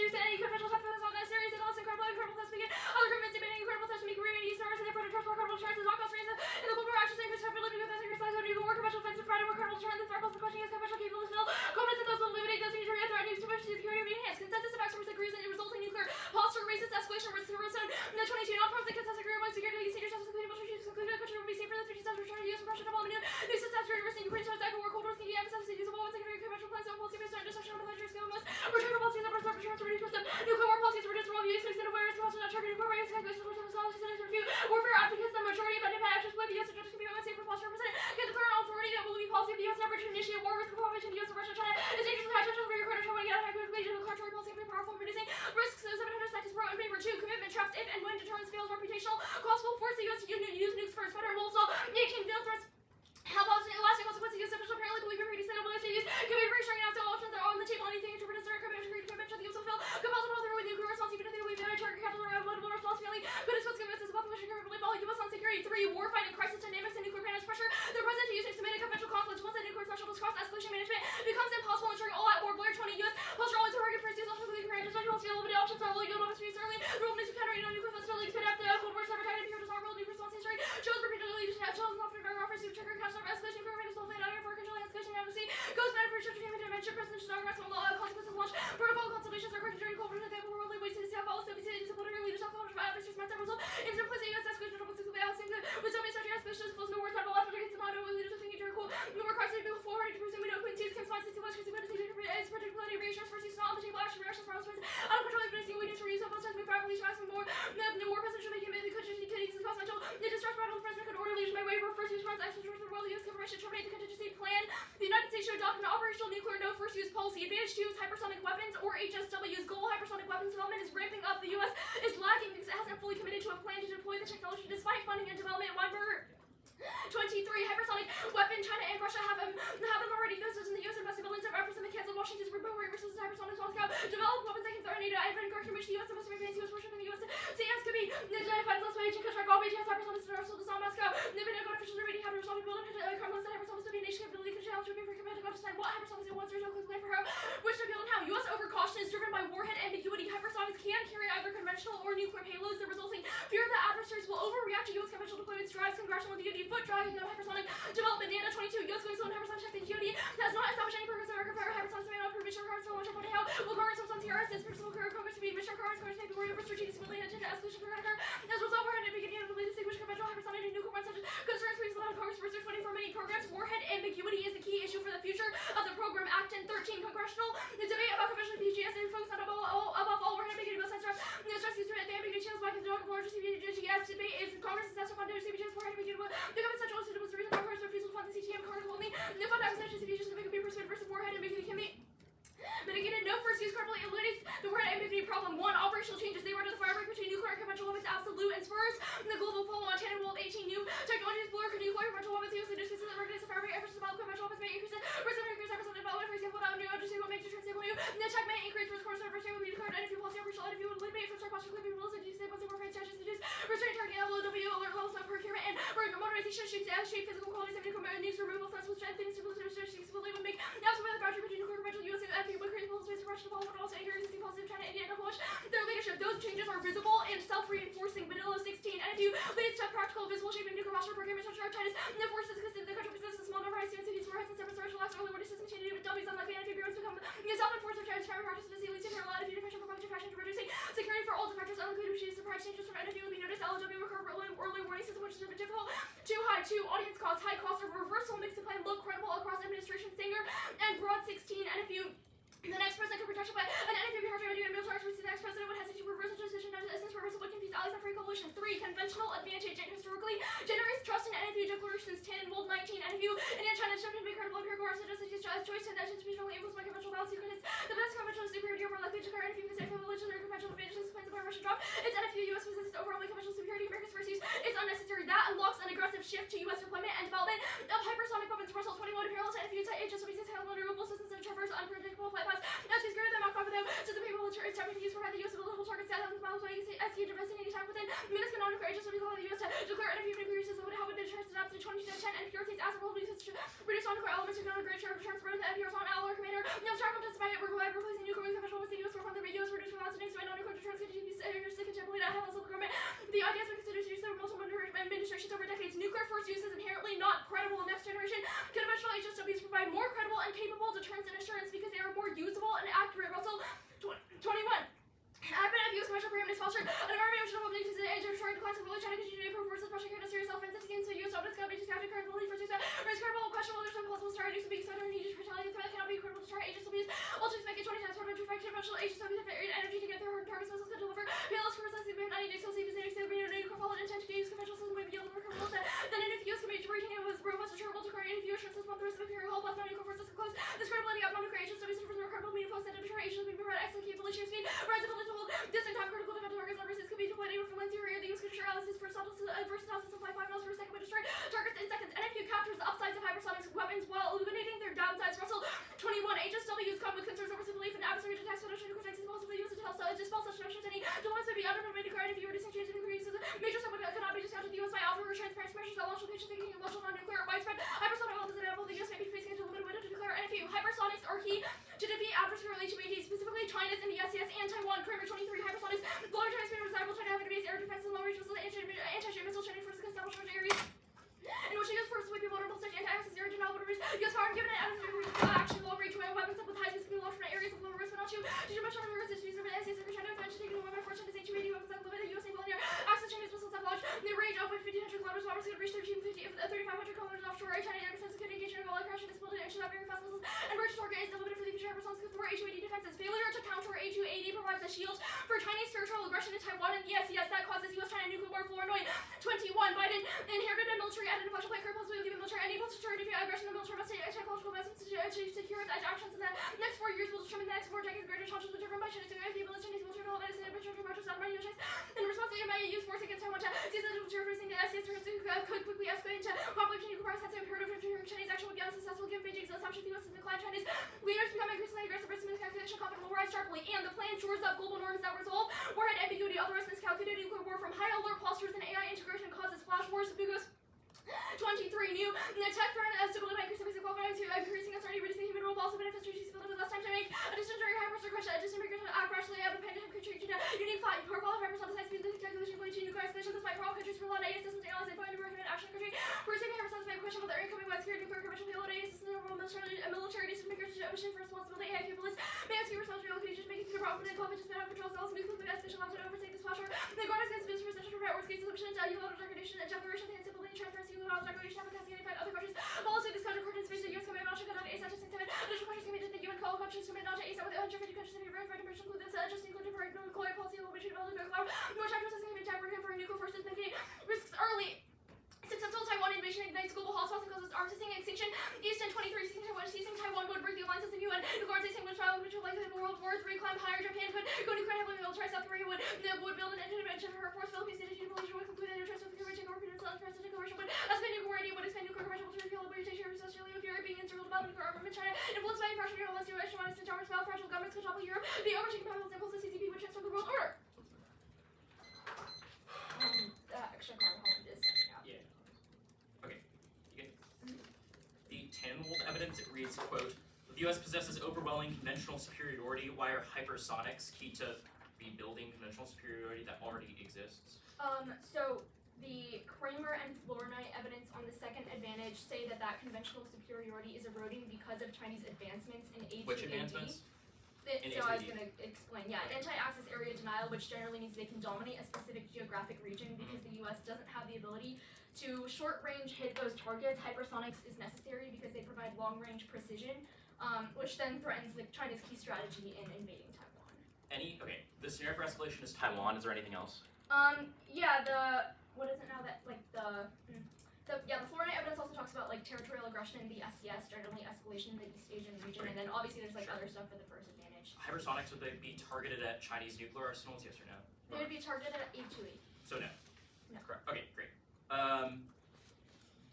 use any conventional test is not necessary. It's also incredible tests begin. Other governments demanding incredible tests to make real use stars and therefore to trust more credible assurance is not cost reason. In the Cold War actions increase credibility with this size of more conventional defense and more credible assurance and circles the question is conventional capable of still. Confidence in those will eliminate those future threatening to security of enhanced. Consensus of experts agrees that the resulting nuclear posture racist escalation risk to return in the 22 non-pros that consensus agree on security senior justice including military chiefs concluded the country would be safer than 50 steps return to U.S. Russia development. New systems ready risk Ukraine towards Echo War Cold War thinking emphasizes the use of all secondary conventional plans and policy based on destruction of military skill most return to policies that preserve assurance to reduce risk of nuclear war policies to reduce world use and awareness of not targeting nuclear weapons calculations for technology centers review warfare advocates the majority of independent actions by the U.S. and can be on safer posture represented can declare an authority that will be policy of the U.S. never to initiate war risk of cooperation the U.S. and Russia China is dangerous high tension for Ukraine or trying to get attacked with invasion of contrary policy and be powerful in reducing risks so 700 seconds pro in favor 2 commitment traps if and when deterrence fails reputational cost will force the U.S. to use nukes first federal Molotov 18 failed threats. How about the lasting consequences use official apparently believe in pretty stable use can be reassuring now so options are on the table anything interpreted as a commitment to the use of fail compels to follow through with nuclear response even if they believe that target capital around multiple response failing could expose convinces about commission currently follow U.S. on security 3 war fighting crisis dynamics and nuclear panic pressure the president to use extended conventional conflicts once the nuclear threshold is crossed escalation management becomes impossible ensuring all out war Blair 20 U.S. posture always target first use options with Ukraine just like limited options are low yield of space early rule needs to counter nuclear facilities could have the Cold War cyber time and period of world nuclear response history shows repeatedly to have challenge often very offers to trigger catch up escalation current is fulfilled out for controlling escalation amnesty goes back for such treatment dimension president should not grasp on law consequences launch protocol consultations are corrected during Cold War that will worldly waste to see how follows the cities of literary leaders of college by officers master result in some place U.S. escalation of what's balancing with so many such escalations flows no words out of left against the model leaders of thinking cool no more crisis people forward to presume we know Queen T's can sponsor too much because it's particularly reassurance for season on the table action reactions for husbands out of control evidence we need to reuse of both sides move properly tracks and more the more president should make him the contingency could exist cosmetal the distrust battle the president could order leaders by way of first use funds access to the world the U.S. government should terminate the contingency plan the United States should adopt an operational nuclear no first use policy advantage to use hypersonic weapons or HSW's goal hypersonic weapons development is ramping up the U.S. is lacking because it hasn't fully committed to a plan to deploy the technology despite funding and development Weinberger 23 hypersonic weapon China and Russia have them already this is in the U.S. invested billions of efforts in the Kansas Washington's remote resources hypersonic Moscow develop weapons that can threaten NATO and in which the U.S. and most of advanced U.S. worship in the U.S. CS could be the defense less way to contract all BTS hypersonics and arsenal design Moscow the Pentagon officials are ready how to resolve build and criminals that hypersonics to be a nation capability can challenge for command to understand what hypersonics it wants there's no clear plan for how which to build and how U.S. overcaution is driven by warhead ambiguity hypersonics can carry either conventional or nuclear payloads the resulting fear that adversaries will overreact to U.S. conventional deployments drives congressional DoD foot dragging of hypersonic development data 22 U.S. going slow in hypersonic tech the DoD has not established any progress in requiring hypersonics may not approve mission requirements for launch reporting how will Congress substance here as principal Congress to be mission requirements may be worried over strategic stability and intended escalation for occur as a result we're going to begin to believe distinguish conventional hypersonic and nuclear ones such as concerns previously allowed Congress for 24 many programs warhead ambiguity is the key issue for the future of the program Act in 13 congressional the debate about conventional PGS and focus on above all warhead ambiguity both sides are the stress used to the ambiguity channels back in the document largest CPGS debate is Congress is asked to fund CPGS warhead ambiguity the government central institute was the reason Congress refusal to fund the CTM Congress told me the fund acquisition CPGS to make a be persuaded versus warhead ambiguity can be mitigated no first use correctly eliminates the warhead ambiguity problem 1 operational changes they render the firebreak between nuclear and conventional weapons absolute and spurs the global follow on 10 and world 18 new technologies blur nuclear conventional weapons use the distance that recognize the firebreak efforts to develop conventional weapons may increase it risk of increase hypersonic development for example without new understanding what makes the transable new the tech may increase risk course of will be declared NFU policy operational NFU would eliminate from start posture clipping rules and disable the warfare strategies to use restraint target LOW alert levels not procurement and modernization shapes as shape physical qualities of nuclear news removal threats with strength things stability stability would make absolute the boundary between nuclear conventional US and NFU would create space for Russia to follow but also anger existing policy of China India and Bangladesh their leadership those changes are visible and self-reinforcing vanilla 16 NFU leads to practical visible shaping nuclear posture procurement structure of China's the forces because the country possesses a small number of cities warheads and separate storage last early warning systems changing with W's unlike the NFU bureaus become self-enforced of China's primary practice to see leads to parallel NFU defection for budget fashion to reducing security for all defectors unlikely to achieve surprise changes from NFU will be noticed LW recur early warning system which is a bit difficult too high 2 audience cost high cost of reversal makes the plan look credible across administration Singer and broad 16 NFU the next president could protection by an NFU behavior and military experts. The next president would hesitate to reverse the decision as essence reversal would confuse allies and free coalitions. 3 conventional advantage and historically generates trust in NFU declarations 10 and bold 19 NFU India China attempted to be credible empirical or suggested as choice and actions to be strongly influenced by conventional balance secrets. The best conventional superiority are more likely to declare NFU because if religion or conventional advantages plans upon Russia drop its NFU US possesses overwhelming conventional superiority America's first use is unnecessary that unlocks an aggressive shift to US deployment and development of hypersonic weapons Russell 21 parallel to NFU type HSWC's handle renewable systems and traverse unpredictable flight paths as he's greater than Mach 5 with them since the people is attempting to use for the use of the little targets thousands of miles away SQ diversity attack within minutes can non-nuclear HSW call the US to declare NFU nuclear uses would help with the chance to adapt to 2010 and pure states as a world uses to reduce non-nuclear elements to not a great share of returns for the NFU on our commander no struggle to justify it we're replacing nuclear with conventional with the US for the US reduce balance and non-nuclear deterrence continues to be contemplated at high levels of government. The idea has been considered to use over multiple administrations over decades. Nuclear force use is inherently not credible in next generation. Conventional HSWs provide more credible and capable deterrence and assurance because they are more usable and accurate. Russell 21. Advent of U.S. commercial program is fostered an environment which will lead to the age of restoring the class of China continue to improve forces, pressure, care, serious offenses against the U.S. dominance, company, discounted credibility for success, raise credible, questionable, there's no possible start, needs to be excited, and needed brutality, the threat cannot be credible to start, agents will be used, ultimately make it 20 times harder to fight conventional agents will be energy to get their targets, missiles to deliver, payloads, criminals, and 90 days, so safe as any state, but no followed intent to use conventional systems may be able to work criminals then if the U.S. committee to retain it was robust, deterrable to create any view assurances about the risk of imperial whole plus non-nuclear forces close, this credibility of non-nuclear agents will be suffered from the credible meaningful set of deterrent agents will be provided excellent capability, sheer speed, rise ability to hold distant time critical defensive targets leverage could be deployed anywhere from 1 area. The use could assure allies versatile system fly 5 miles per second, but destroy targets in seconds. And if you captures the upsides of hypersonic weapons while eliminating their downsides, Russell 21 HSWs come with concerns over the belief in adversary detects potential nuclear attacks most of the use to dispel such notions. Any deployments may be undermined by nuclear if you were distinct nuclear uses. Major support cannot be discounted. The U.S. by offering transparent measures that launch locations taking launch non-nuclear widespread hypersonic weapons available. The U.S. may be facing a limited window to declare NFU. Hypersonics are key to defeat adversarial HMAD, specifically China's in the SCS and Taiwan. Kramer 23 hypersonics. Global transmission desirable China having to base air defense and long range missiles, anti-ship missile training forces can establish areas in which the U.S. forces would be vulnerable to anti-access zero denial borders. U.S. power given an action long range weapons with high speeds can be launched from areas of low risk, but not to much on terrorists to use over the SCS every China advantage taking away by force China's HMAD weapons that live in the U.S. naval and air. Access Chinese missiles have launched. The range of 1,500 kilometers, bombers could reach 3,500 kilometers offshore. China air defense could engage in a while crashing this building and should have very fast missiles. And range target is limited for the future hypersonics with more HMAD defenses. Failure to counter A2AD provides a shield for Chinese territorial aggression in Taiwan and the SCS that causes U.S.-China nuclear war Flournoy 21. Biden inherited a military at an official play curve will give a military unable to turn defeat aggression. The military must take technological investments to secure its actions in the next 4 years will determine the next 4 decades. Greater challenges will be driven by China's the ability of Chinese military development and military marches out of Chinese in response to MIA use force against Taiwan to seize the terrorists in the SCS could quickly escalate into population nuclear power. That's imperative to Chinese action will be unsuccessful given Beijing's assumption the U.S. is declined. Chinese leaders become increasingly aggressive, risk miscalculation, confidence will rise sharply, and the plan shores up global norms that resolve warhead ambiguity. Otherwise, miscalculated nuclear war from high alert postures and AI integration causes flash wars. Because 23 new tech threat stability by increasing basic qualifying to increasing uncertainty, reducing human rule, also benefits strategies with less time to make a distant during hypersonic question, a distant migration gradually out of pandemic country to unique profile of hypersonic design speed calculation point to nuclear escalation. This might for all countries for law AI systems and allies and find a actual country. We're receiving hypersonic by question about their incoming widespread nuclear conventional payload AI systems and military decision makers mission for responsibility AI capabilities. May have to be responsibility just making the problem with the COVID just been out of control cells, nuclear escalation allowed to overtake this flasher. The guard is going to be for essential networks, case solution, ULO declaration, and declaration, and stability, transparency, ULO declaration, other countries. Policy disclosure coordinates space the U.S. commitment not to conduct ASAP to sync additional countries committed to the UN call countries committed not to ASAP with 150 countries to be verified and include this just included for nuclear policy will be treated all nuclear cloud. More time processing and tampering for nuclear forces thinking risks early. Successful Taiwan invasion ignites global hotspots and causes arms system extinction. Eastern 23 seizing Taiwan would break the alliances of the UN. The guards seizing would trial which would likely have World War III climb higher. Japan could go nuclear heavily military. South Korea would build an intervention for her force. Philippines did a Malaysia would conclude an interest with the Korean Peninsula and President declaration would expand nuclear India would expand nuclear commercial to repeal libertation of Australia if Europe being encircled about nuclear armament. China influenced by impression Europe wants to extremist and towers spell fragile governments could topple Europe. The overtaking powerful impulses CCP would transform the world order. Extra card Holland is sending out. Yeah. Okay. You get the Tannenwald evidence. It reads, quote, the U.S. possesses overwhelming conventional superiority. Why are hypersonics key to rebuilding conventional superiority that already exists? So the Kramer and Flournoy evidence on the second advantage say that conventional superiority is eroding because of Chinese advancements in A2AD. Which advancements? So I was going to explain, anti-access area denial, which generally means they can dominate a specific geographic region because the U.S. doesn't have the ability to short-range hit those targets. Hypersonics is necessary because they provide long-range precision, which then threatens China's key strategy in invading Taiwan. Okay, the scenario for escalation is Taiwan. Is there anything else? What is it now that, the Flournoy evidence also talks about, territorial aggression in the SCS, generally escalation in the East Asian region, Right. and then obviously there's, other stuff for the first advantage. Hypersonics, would they be targeted at Chinese nuclear arsenals, yes or no? They would be targeted at A2AD. So no. No. Correct. Okay, great.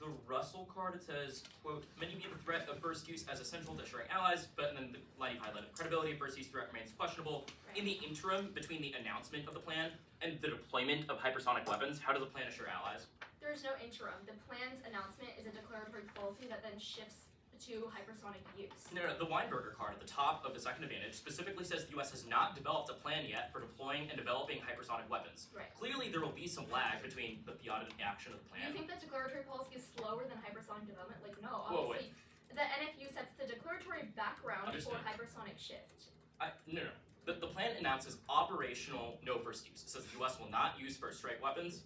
The Russell card, it says, quote, many view the threat of burst use as essential to assuring allies, but then the line highlighted credibility of burst use threat remains questionable. Right. In the interim between the announcement of the plan and the deployment of hypersonic weapons, how does the plan assure allies? There's no interim. The plan's announcement is a declaratory policy that then shifts to hypersonic use. No, the Weinberger card at the top of the second advantage specifically says the U.S. has not developed a plan yet for deploying and developing hypersonic weapons. Right. Clearly, there will be some lag between the fiat and the action of the Do plan. you think that declaratory policy is slower than hypersonic development? Like, no, Whoa, obviously. The NFU sets the declaratory background Understood. for hypersonic shift. No. The plan announces operational no first use. It says the U.S. will not use first strike weapons,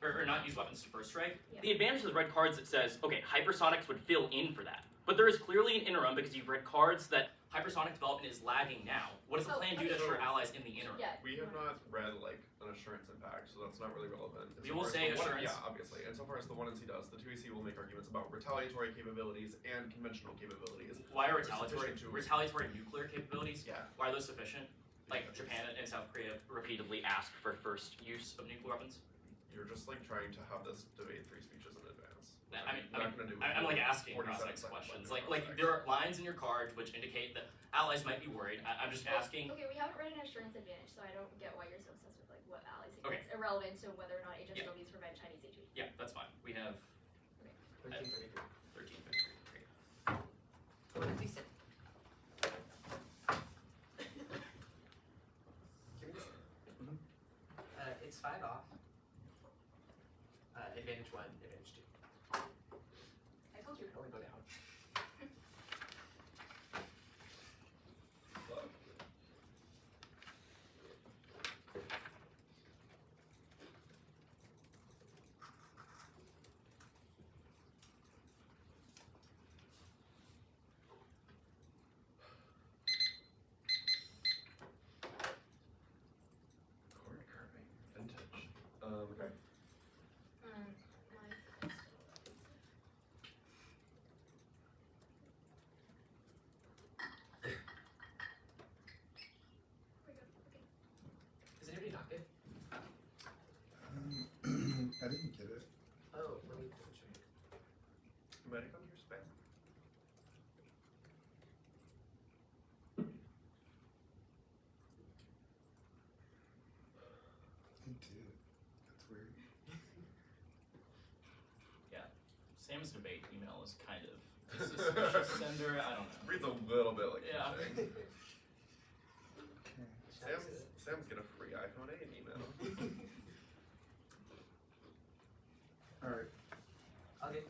or not use weapons to first strike. Yeah. The advantage of the red cards, it says, okay, hypersonics would fill in for that. But there is clearly an interim because you've read cards that Hypersonic development is lagging now. What does the Oh, plan do to okay. assure allies in the interim? Yeah. We have not read like an assurance impact, so that's not really relevant. We will say assurance. Yeah, obviously. And so far as the 1NC does, the 2EC will make arguments about retaliatory capabilities and conventional capabilities. Why are Sufficient to- retaliatory nuclear capabilities? Yeah. Why are those sufficient? Like Japan and South Korea repeatedly ask for first use use. of nuclear weapons? You're just like trying to have this debate 3 speeches in advance. I'm like asking 47 cross-ex seconds questions. left Like in there are lines in your card which indicate that allies might be worried. I'm just asking. Okay, we haven't read an assurance advantage, so I don't get why you're so obsessed with like what allies think. Okay. It's irrelevant to whether or not HSW Yeah. needs to prevent Chinese HE. Yeah, that's fine. We have 1333. 13. What did he say? Give me this. It's 5 off. Advantage 1, advantage 2. I told you. Can only go down. Cord carving. Vintage. Okay. Is anybody not good? I didn't get it. Oh, let me double check. You might have gone to your spam. Me too. That's weird. Sam's debate email is kind of suspicious sender. I don't know. Reads a little bit like Yeah. phishing. Okay. Sam's get a free iPhone 8 email. All right. Okay.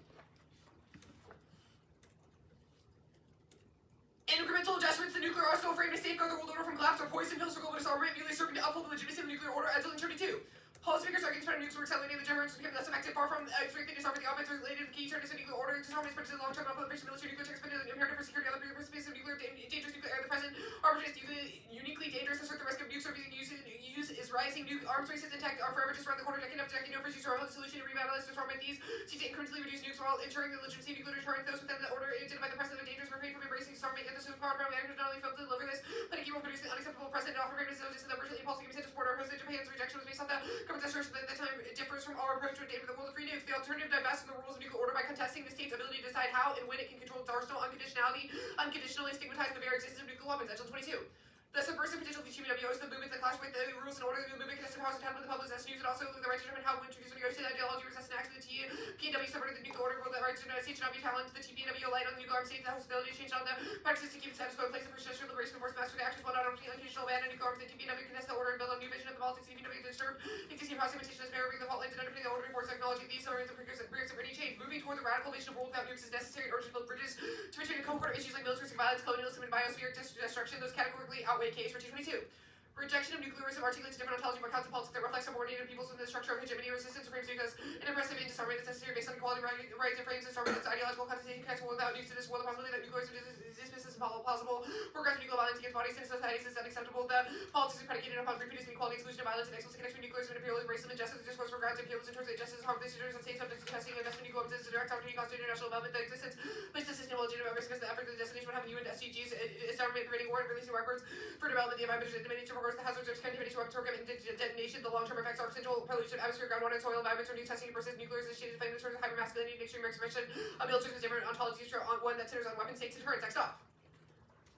Incremental adjustments to the nuclear arsenal frame to safeguard the world order from collapse or poison pills or global disarmament, merely serving to uphold the legitimacy of the nuclear order as 2032. Policymakers arguing spreading nukes were accelerating the deterrence to become less effective, far from strengthening disarmament. The offense related to the key turn to the nuclear order. Disarmament is to the long-term non-proliferation military nuclear tech expended imperative for security. Other participants of nuclear dangerous nuclear the present arbitrage uniquely dangerous. Assert the risk of nukes are being used is rising. Nuke arms races intact are forever just around the corner. Decade after decade, no first use or the solution to revitalize disarmament. These seek to incrementally reduce nukes while ensuring the legitimacy of nuclear deterrence. Those within the order identify the precedent of dangers refrain from embracing disarmament. And the superpower reactors not only failed to deliver this, but it keep on producing unacceptable precedent. Offer greatness so just that virtually impulsive consent to support our opposed to Japan's rejection was based on the government's assertion that at the time it differs from our approach to a the world of free nukes. The alternative divests from the rules of nuclear order by contesting the state's ability to decide how and when it can control its arsenal. Unconditionally stigmatizing the very existence of nuclear weapons. Article 22. The subversive potential of the TPW is the movement that clash with the rules and order. The movement can powers and with the public's news and also the right to determine how to introduce the ideology resistant acts of the TPW subverted the nuclear order. The right to the United States should not be challenged. The TPW light on the nuclear arms states the hostility to change on the practices to keep the status quo in place. The first gesture of liberation of force master the actions while not unconditional ban on nuclear arms. The TPW contest the order and build on new vision of the politics. The TPW disturb existing proximation as mirroring the fault lines and underpinning the order reports technology. These are the precursors of any change. Moving toward the radical vision of world without nukes is necessary in order to build bridges to between a cohort of issues like militaristic violence, colonialism, and biosphere destruction. Those categorically outweigh case for 222. Rejection of nuclearism articulates different ontology by concept politics that reflects subordinated peoples within the structure of hegemony. Resistance frames because an impressive and disarmament is necessary based on equality rights and frames disarmament its ideological connotation connects without nukes to this world. The possibility that nuclearism is dismissed as implausible. Progressive nuclear violence against bodies and societies is unacceptable. The politics is predicated upon reproducing equality, exclusion of violence, and explicit connection with nuclearism and imperialism, racism, and justice. The discourse for grounds imperialism in terms of justice, harmful decisions on state subjects to testing, investment in nuclear weapons is a direct opportunity cost to international development. The existence places the system legitimate risk because the effort of the destination would have UN SDGs, disarmament, preventing war, and releasing records for development. The environment is diminished progress. The hazards of activity to weapons program and detonation. The long-term effects are potential pollution, atmosphere, groundwater, and soil environments are new testing to persist. Nuclear is initiated flame in terms of hypermasculinity and extreme expression of militarism with different ontologies. One that centers on weapon states deterrence. Next off.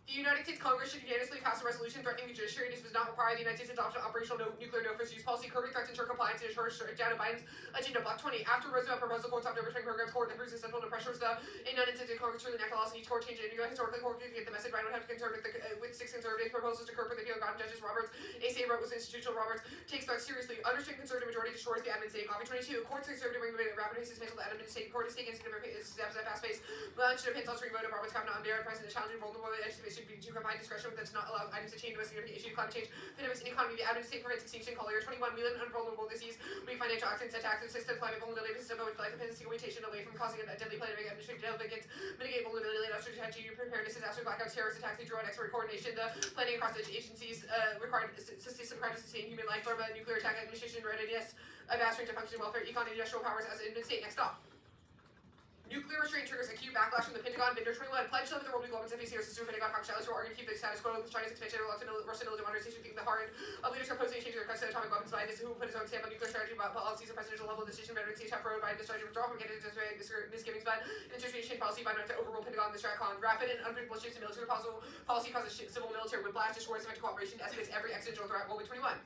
The United States Congress should unanimously pass a resolution threatening the judiciary. This does not require the United States adoption of operational nuclear no first use policy. Curbing threats ensure compliance and ensure down to Biden's agenda. Block 20. After Roosevelt proposal, courts opted overturning programs, court improves the central pressures the non-incentive Congress to enact laws in each court change it. Historically, court could get the message. Biden would have to concern with 6 conservative proposals to curb the appeal. God Judges Roberts. A.C. wrote was institutional. Roberts takes threats seriously. Understand conservative majority destroys the admin state. Coffee 22. Courts conservative bring the rapid pace dismantle the admin state. Court is taking steps at fast pace. Lunch depends on vote of Roberts Kavanaugh on Barrett President challenging vulnerable legislation should be to combine discretion with that's not allowed items to change to a significant issue, climate change, pandemics, and economy. The admin state prevents extinction. Call year 21. We live in unvulnerable disease. We financial accidents, attacks, system, climate vulnerability, system, which life depends on mutation away from causing a deadly pandemic, administrative delegate, mitigate vulnerability, laid out strategy, preparedness, disaster, blackouts, terrorist attacks, they draw on expert coordination, the planning across the agencies, required system practice to sustain human life, pharma, nuclear attack, administration, readiness, a vast range of functioning welfare, economy, industrial powers as an state. Next stop. Nuclear restraint triggers acute backlash from the Pentagon. Vendor 21 pledged to limit the world global facing the Pentagon controversialists who are arguing to keep the status quo with China's expansion of Russian military modernization, keeping the hard of leaders opposing changing their cuts to atomic weapons by this who put his own stamp on nuclear strategy about policies at presidential level. Decision veterans see tough road by the strategy withdrawal from candidates misgivings, but interpretation policy by not to overrule Pentagon the Stratcon. Rapid and unpredictable shifts in military policy causes civil military whiplash, destroys effective cooperation, escalates every existential threat. World War 21.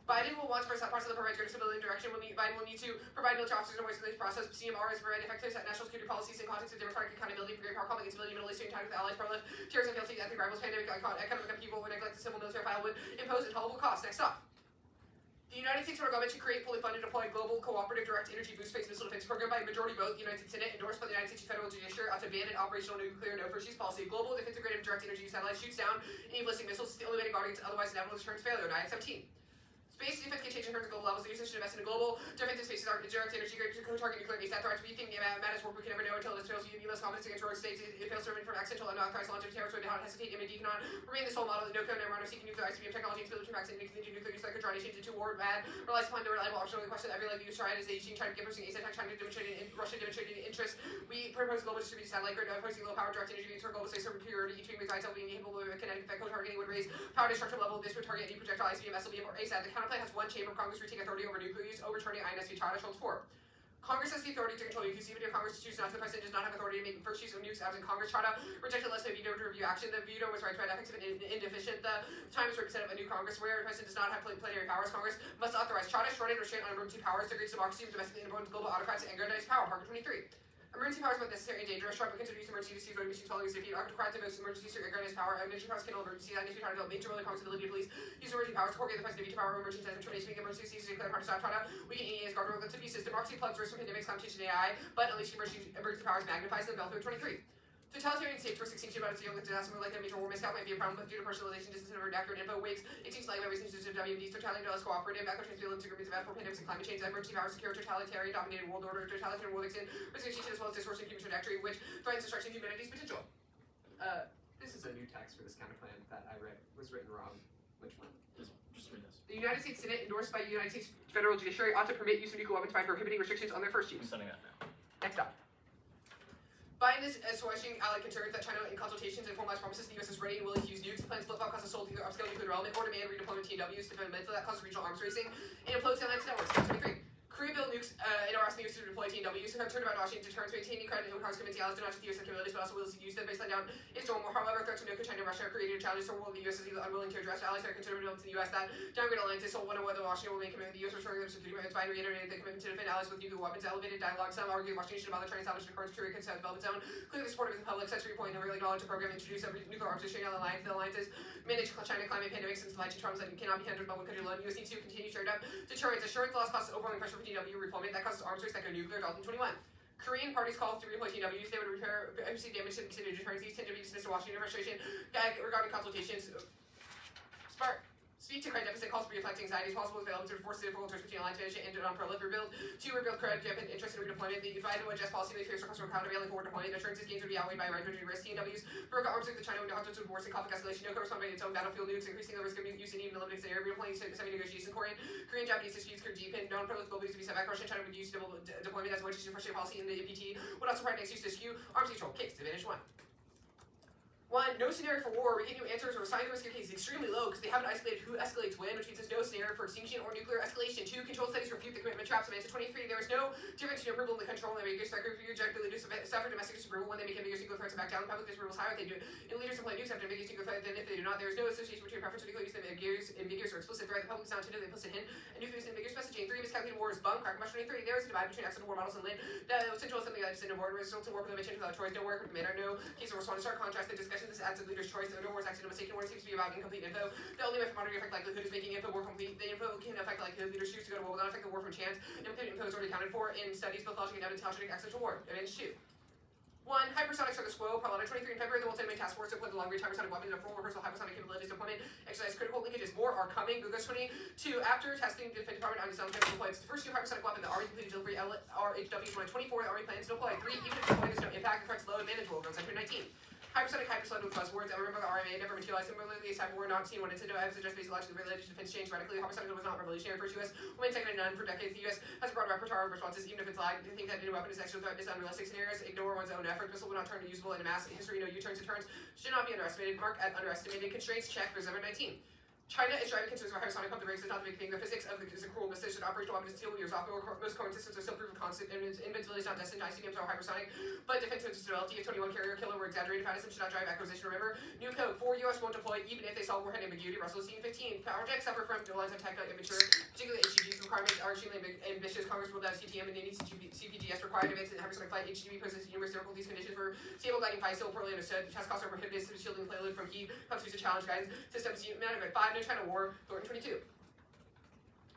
Biden will want to first parts of the provide greater stability and direction. Biden will need to provide military officers and voice in this process. CMR is provide effective national security policies in context of democratic accountability for great power, conflict, instability, Middle Eastern time with allies, prolife, terrorism, guilty, ethnic rivals, pandemic, economic upheaval, would neglect the civil military file would impose intolerable costs. Next up. The United States federal government should create fully funded, deployed global cooperative direct energy boost space missile defense program by a majority vote. The United States Senate endorsed by the United States federal judiciary ought to ban an operational nuclear no first use policy. Global defense integrated direct energy satellite shoots down any ballistic missiles, the only way to guard against otherwise inevitable deterrence failure. 917. Space defense can change in terms of global levels. The U.S. should invest in a global defensive spaces are direct energy to target nuclear ASAP threats. We think matters work we can never know until it fails. U.S. confidence against rogue states. It fails to remain from accidental and unauthorized launch of terrorists. We do not hesitate. MAD cannot remain this whole model that no code never seeking nuclear ICBM technology and split between vaccine and continue nuclear use like a draw nations into war bad. Relies upon no reliable option. Only question that every leg use tried is Beijing trying to get pursuing ASAP trying to demonstrate Russia demonstrating interest. We propose global distributed satellite grid opposing low power direct energy means for global space superiority. Each being resides being capable of kinetic effect co-targeting would raise power destructive level. This would target any projectile ICBM, SLBM, or ASAP. The counterplay has one chamber of Congress retake authority over nuclear use, overturning INSV Charter Schultz 4. Congress has the authority to control nuclear. Even if Congress chooses not to, the President does not have authority to make first use of nukes absent Congress. Charter rejected less than a veto to review action. The veto was right to effective and inefficient. The time is right to set up a new Congress where the President does not have plenary powers. Congress must authorize charter, shorted restraint on emergency powers, degrades democracy, domestically independent global autocrats, and aggrandize power. Parker 23. Emergency powers are both necessary and dangerous. Trump will consider use emergency to seize voting machines following his defeat. Autocrats and most emergencies to aggrandize power. Emergency powers can emergency. That needs to be trying to develop major role and responsibility of police. Use emergency powers to coordinate the president veto power of emergency and termination emergency to declare hard to stop. We can EA's guardrail against abuses. Democracy plugs risk from pandemics, competition, AI, but unleashing emergency powers magnifies them. Belfield 23. Totalitarian states risk extinction about its young disaster like a major war miscount might be a problem, but due to personalization, distance, and inaccurate info, wakes, extinction like every single of WMDs, totalitarian cooperative, macro transfield agreements about for pandemics and climate change, emergency power, secure, totalitarian, dominated world order, totalitarian world extent, risk extinction as well as distortion of human trajectory, which threatens destruction of humanity's potential. This is a new text for this counterplan that I read was written wrong. Which one? Just read this. The United States Senate, endorsed by the United States federal judiciary, ought to permit use of nuclear weapons by prohibiting restrictions on their first I'm use. sending that now. Next up. Biden is assuaging allied concerns that China, in consultations and formalized promises, the U.S. is ready and willing to use nukes. Plans flip-flop causes sold either upscale nuclear development or demand redeployment TNWs to defend that causes regional arms racing and implodes alliance networks. 23. Korea built nukes and are asking the U.S. to deploy TNWs. Concerned about Washington deterrence, maintaining credit and powers convincing allies to not just the U.S. capabilities, but also will use them baseline down is normal. However, threats from China and Russia are creating challenges for the world. The U.S. is either unwilling to address allies that are considered developments in the U.S. that downgrade alliances. So wonder whether Washington will make commitment to the U.S. returning their security commitments. Biden reiterated the commitment to defend allies with nuclear weapons. Elevated dialogue. Some argue Washington should bother trying to establish a current Korea consent development zone. Clearly supportive of the public. Says $3.9 billion program. Introduce a nuclear arms restraining alliance. The alliances manage China climate pandemics and supply chain problems that cannot be handled by one country alone. U.S. needs to continue straight up deterrence. Assurance loss causes overwhelming pressure for TNW redeployment. That causes arms race that go nuclear. Dalton 21. Korean parties call to redeploy TNWs. They would repair MC damage to consider deterrence. These tend to be dismissed to Washington frustration regarding consultations. Speak to credit deficit calls for reflecting anxiety as possible as available to force the difficult terms between alliance management and non-prolife rebuild. 2. Rebuild credit deficit interest in redeployment. The Biden would adjust policy that fears for customer countervailing for deployment. Assurances gains would be outweighed by regulatory risk. TNWs broke arms with the China window to divorce and conflict escalation. No correspond by its own battlefield nukes, increasing the risk of use and even eliminating the area. Redeploying semi-negotiations. Korean Japanese disputes could deepen. Non-prolife globally to be set back. Russia and China would use deployment as a way to frustrate policy in the NPT. Would also provide an excuse to skew arms control. Kicks. Advantage 1. 1. No scenario for war. We give you answers or assign the risk of case extremely low because they haven't isolated who escalates when, which means there's no scenario for extinction or nuclear escalation. 2. Control studies refute the commitment traps of answer 23. There is no difference in approval in the control and ambiguous record. You reject the leaders suffer domestic disapproval when they make ambiguous nuclear threats and back down. Public disapproval is higher if they do it. And leaders employ nukes after ambiguous nuclear threat than if they do not. There is no association between preference for nuclear use and ambiguous or explicit threat. The public is not intended to implicit hint. And nuclear is an ambiguous messaging. 3. Miscalculated war is bunk. Crack 23. There is a divide between accidental war models and lid. The central is something that is in war. Results in war prevention without choice. No war command or no case of response. Start contrast the discussion. This adds a leader's choice. No war is accidental mistaken. War seems to be about incomplete info. The only way for monitoring effect likelihood is making info more complete. The info can affect likelihood. Leaders choose to go to war will not affect the war from chance. Incomplete info is already accounted for in studies, both logic and evidence, how to accidental war. Advantage 2. 1. Hypersonic status quo. Parliament 23 in February. The multi-domain task force deployed the long-range hypersonic weapon and a full rehearsal hypersonic capabilities deployment. Exercise critical linkages. More are coming. Google's 22. After testing the Defense Department on its own deployed the first new hypersonic weapon. The Army completed delivery RHW 24. The Army plans to deploy 3. Even if deploying is no impact, the threat's low and manageable. Goes 19. Hypersonic hyperslide with buzzwords. I remember the RMA never materialized. Similarly, a cyber war not seen one incident. I have suggested based logically related to defense change radically. Hypersonic was not revolutionary for US. Women second to none for decades. The US has a broad repertoire of responses, even if it's lagged. To think that a new weapon is extra threat is unrealistic scenarios. Ignore one's own effort. Missile will not turn to usable in a mass. History, no U-turns and turns. Should not be underestimated. Mark at underestimated. Constraints check. There's number 19. China is driving concerns about hypersonic pump the brakes is not the big thing. The physics of the is a cruel decision. Operational weapons until years off. Most current systems are still proven constant, and invincibility is not destined. ICBMs are hypersonic, but defense systems developed. TF-21 carrier killer were exaggerated. Fatalism should not drive acquisition. Remember, new code 4 US won't deploy even if they solve warhead ambiguity. Russell scene 15. Projects suffer from lines of tech immature, particularly HGG's requirements are extremely ambitious. Congress will have CTM and any CPGS required advances in hypersonic flight. HGB poses numerous difficulties. Conditions for stable guiding flight still poorly understood. Test costs are prohibitive. Shielding payload from heat comes to challenge guidance systems. Management 5. No China war. 22.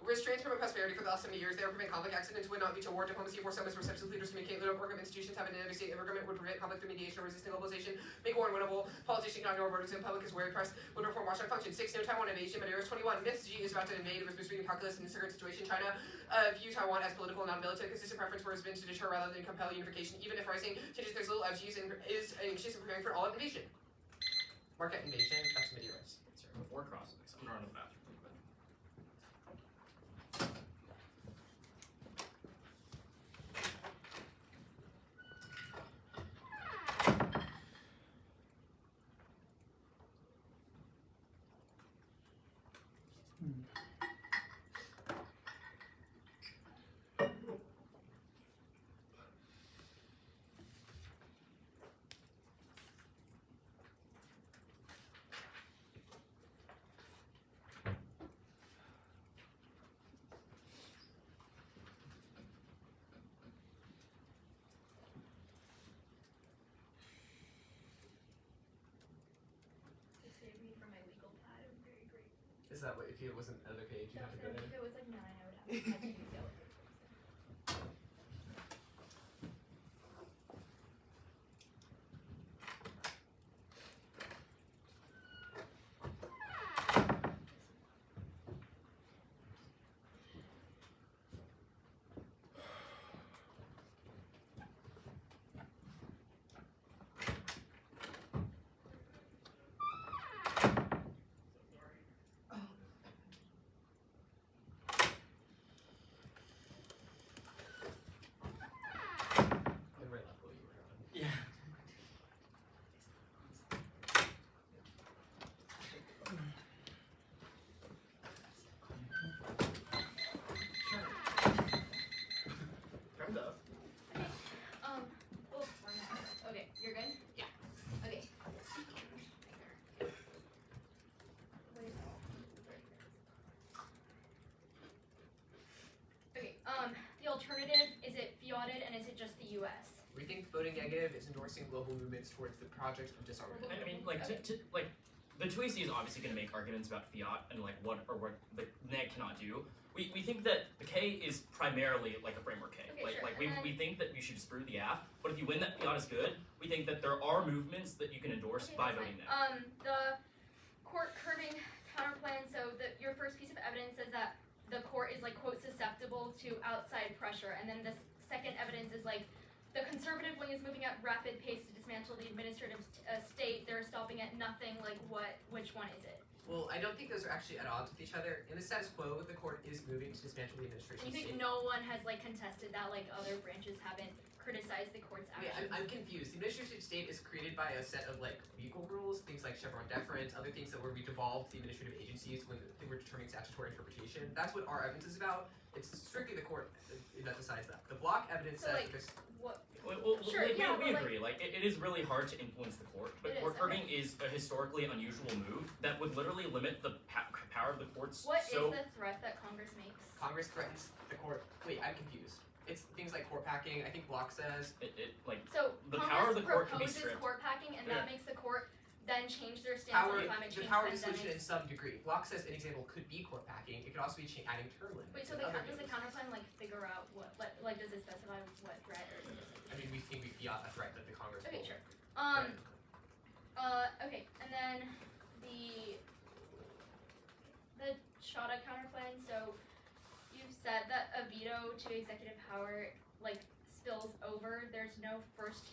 Risk transfer of prosperity for the last 70 years. They would prevent conflict. Accidents would not lead to war. Diplomacy for summits where receptive leaders communicate. Little work of institutions have an enemy state. Government would prevent conflict through mediation or resisting globalization. Make war unwinnable. Politicians cannot ignore borders. And public is wary. Press would perform watchdog function. 6. No Taiwan invasion. Madeira's 21. Myths G is about to invade. It was between calculus in this current situation. China view Taiwan as political and non-military. Consistent preference for has been to deter rather than compel unification. Even if rising changes, there's little of use and is anxious in preparing for all invasion. Market invasion. That's Madeira's. Before crossing, I'm gonna run to the bathroom. Save me from my legal pad. I'm very grateful. Is that what, if it wasn't another page, you'd have to go If there? it was like 9, I would have to use the other. And right left what you were on. Yeah. Kind of. Oh, we're not. Okay, you're good? Yeah. Okay. Okay, the alternative, is it fiated and is it just the US? We think voting negative is endorsing global movements towards the project of disarmament. I mean, like, like, the Tweezy is obviously going to make arguments about fiat and like what the NEG cannot do. We think that the K is primarily like a framework K. Okay, like sure. like And we think that you should disprove the app, but if you win that fiat is good, we think that there are movements that you can endorse Okay, by that's voting fine. NEG. The court curbing counterplan, so your first piece of evidence says that the court is like quote susceptible to outside pressure, and then the second evidence is like the conservative wing is moving at rapid pace to dismantle the administrative state. They're stopping at nothing. Like which one is it? Well, I don't think those are actually at odds with each other. In the status quo, the court is moving to dismantle the And administration you think state. no one has like contested that, like other branches haven't criticized the court's actions? Wait, actions. I'm confused. The administrative state is created by a set of like legal rules, things like Chevron deference, other things that where we devolve the administrative agencies when we're determining statutory interpretation. That's what our evidence is about. It's strictly the court that decides that. The block evidence So, says like, there's What? we Sure, yeah, but, like- agree. Like, it is really hard to influence the court, but It court is, curbing is a historically unusual move that would literally limit the power of the courts. What is so the threat that Congress makes? Congress threatens the court. Wait, I'm confused. It's things like court packing. I think block says it like So the Congress power of the court can be proposes stripped. court packing, and Yeah. that makes the court then change their stance power, on climate the change, power of dissolution in pandemics. some degree. Block says an example could be court packing. It could also be adding term limits. Wait, so and the, other does the things. counterplan like figure out what like does it specify what threat or is it just I mean, we think we fiat a threat that the Congress okay, will. sure. Okay, and then the Shada counterplan. So you've said that a veto to executive power like spills over. There's no first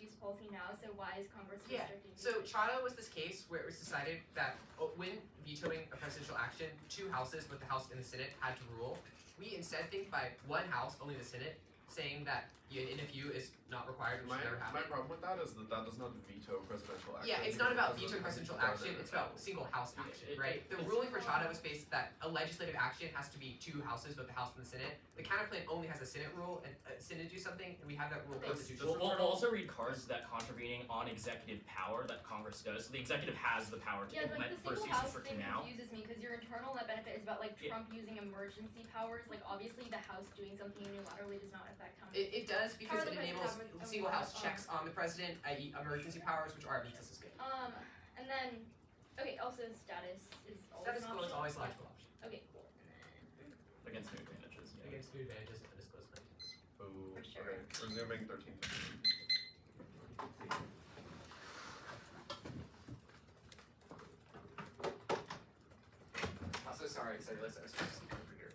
use policy now. So why is Congress Yeah, restricting? So Chada was this case where it was decided that when vetoing a presidential action, 2 houses, both the House and the Senate, had to rule. We instead think by 1 house, only the Senate, saying that an NFU is not required, which My, should never my happen. problem with that is that does not veto presidential action. Yeah, it's because not about the vetoing president presidential does action, it. it's about single house action, right? The it's- ruling for Chada was based that a legislative action has to be 2 houses, both the House and the Senate. The counterplan only has a Senate rule, and Senate do something, and we have that rule Okay. constitutional. We'll also read cards that contravening on executive power that Congress does. So the executive has the power to Yeah, like implement the first single use house thing restriction now. confuses me because your internal net benefit is about like Yeah. Trump using emergency powers. Like obviously the House doing something unilaterally does not affect how It does because Power of it the president enables have single house a- checks on the president, i.e. emergency powers, which our evidence says is good. and then okay, also status is always Status an quo option. is always a logical option. Okay, cool. And then Against new advantages. Yeah. Against new advantages of a disclosed plan. Ooh, For sure. okay. Resuming 1315. Also, sorry, because I realized I was supposed to speak over here.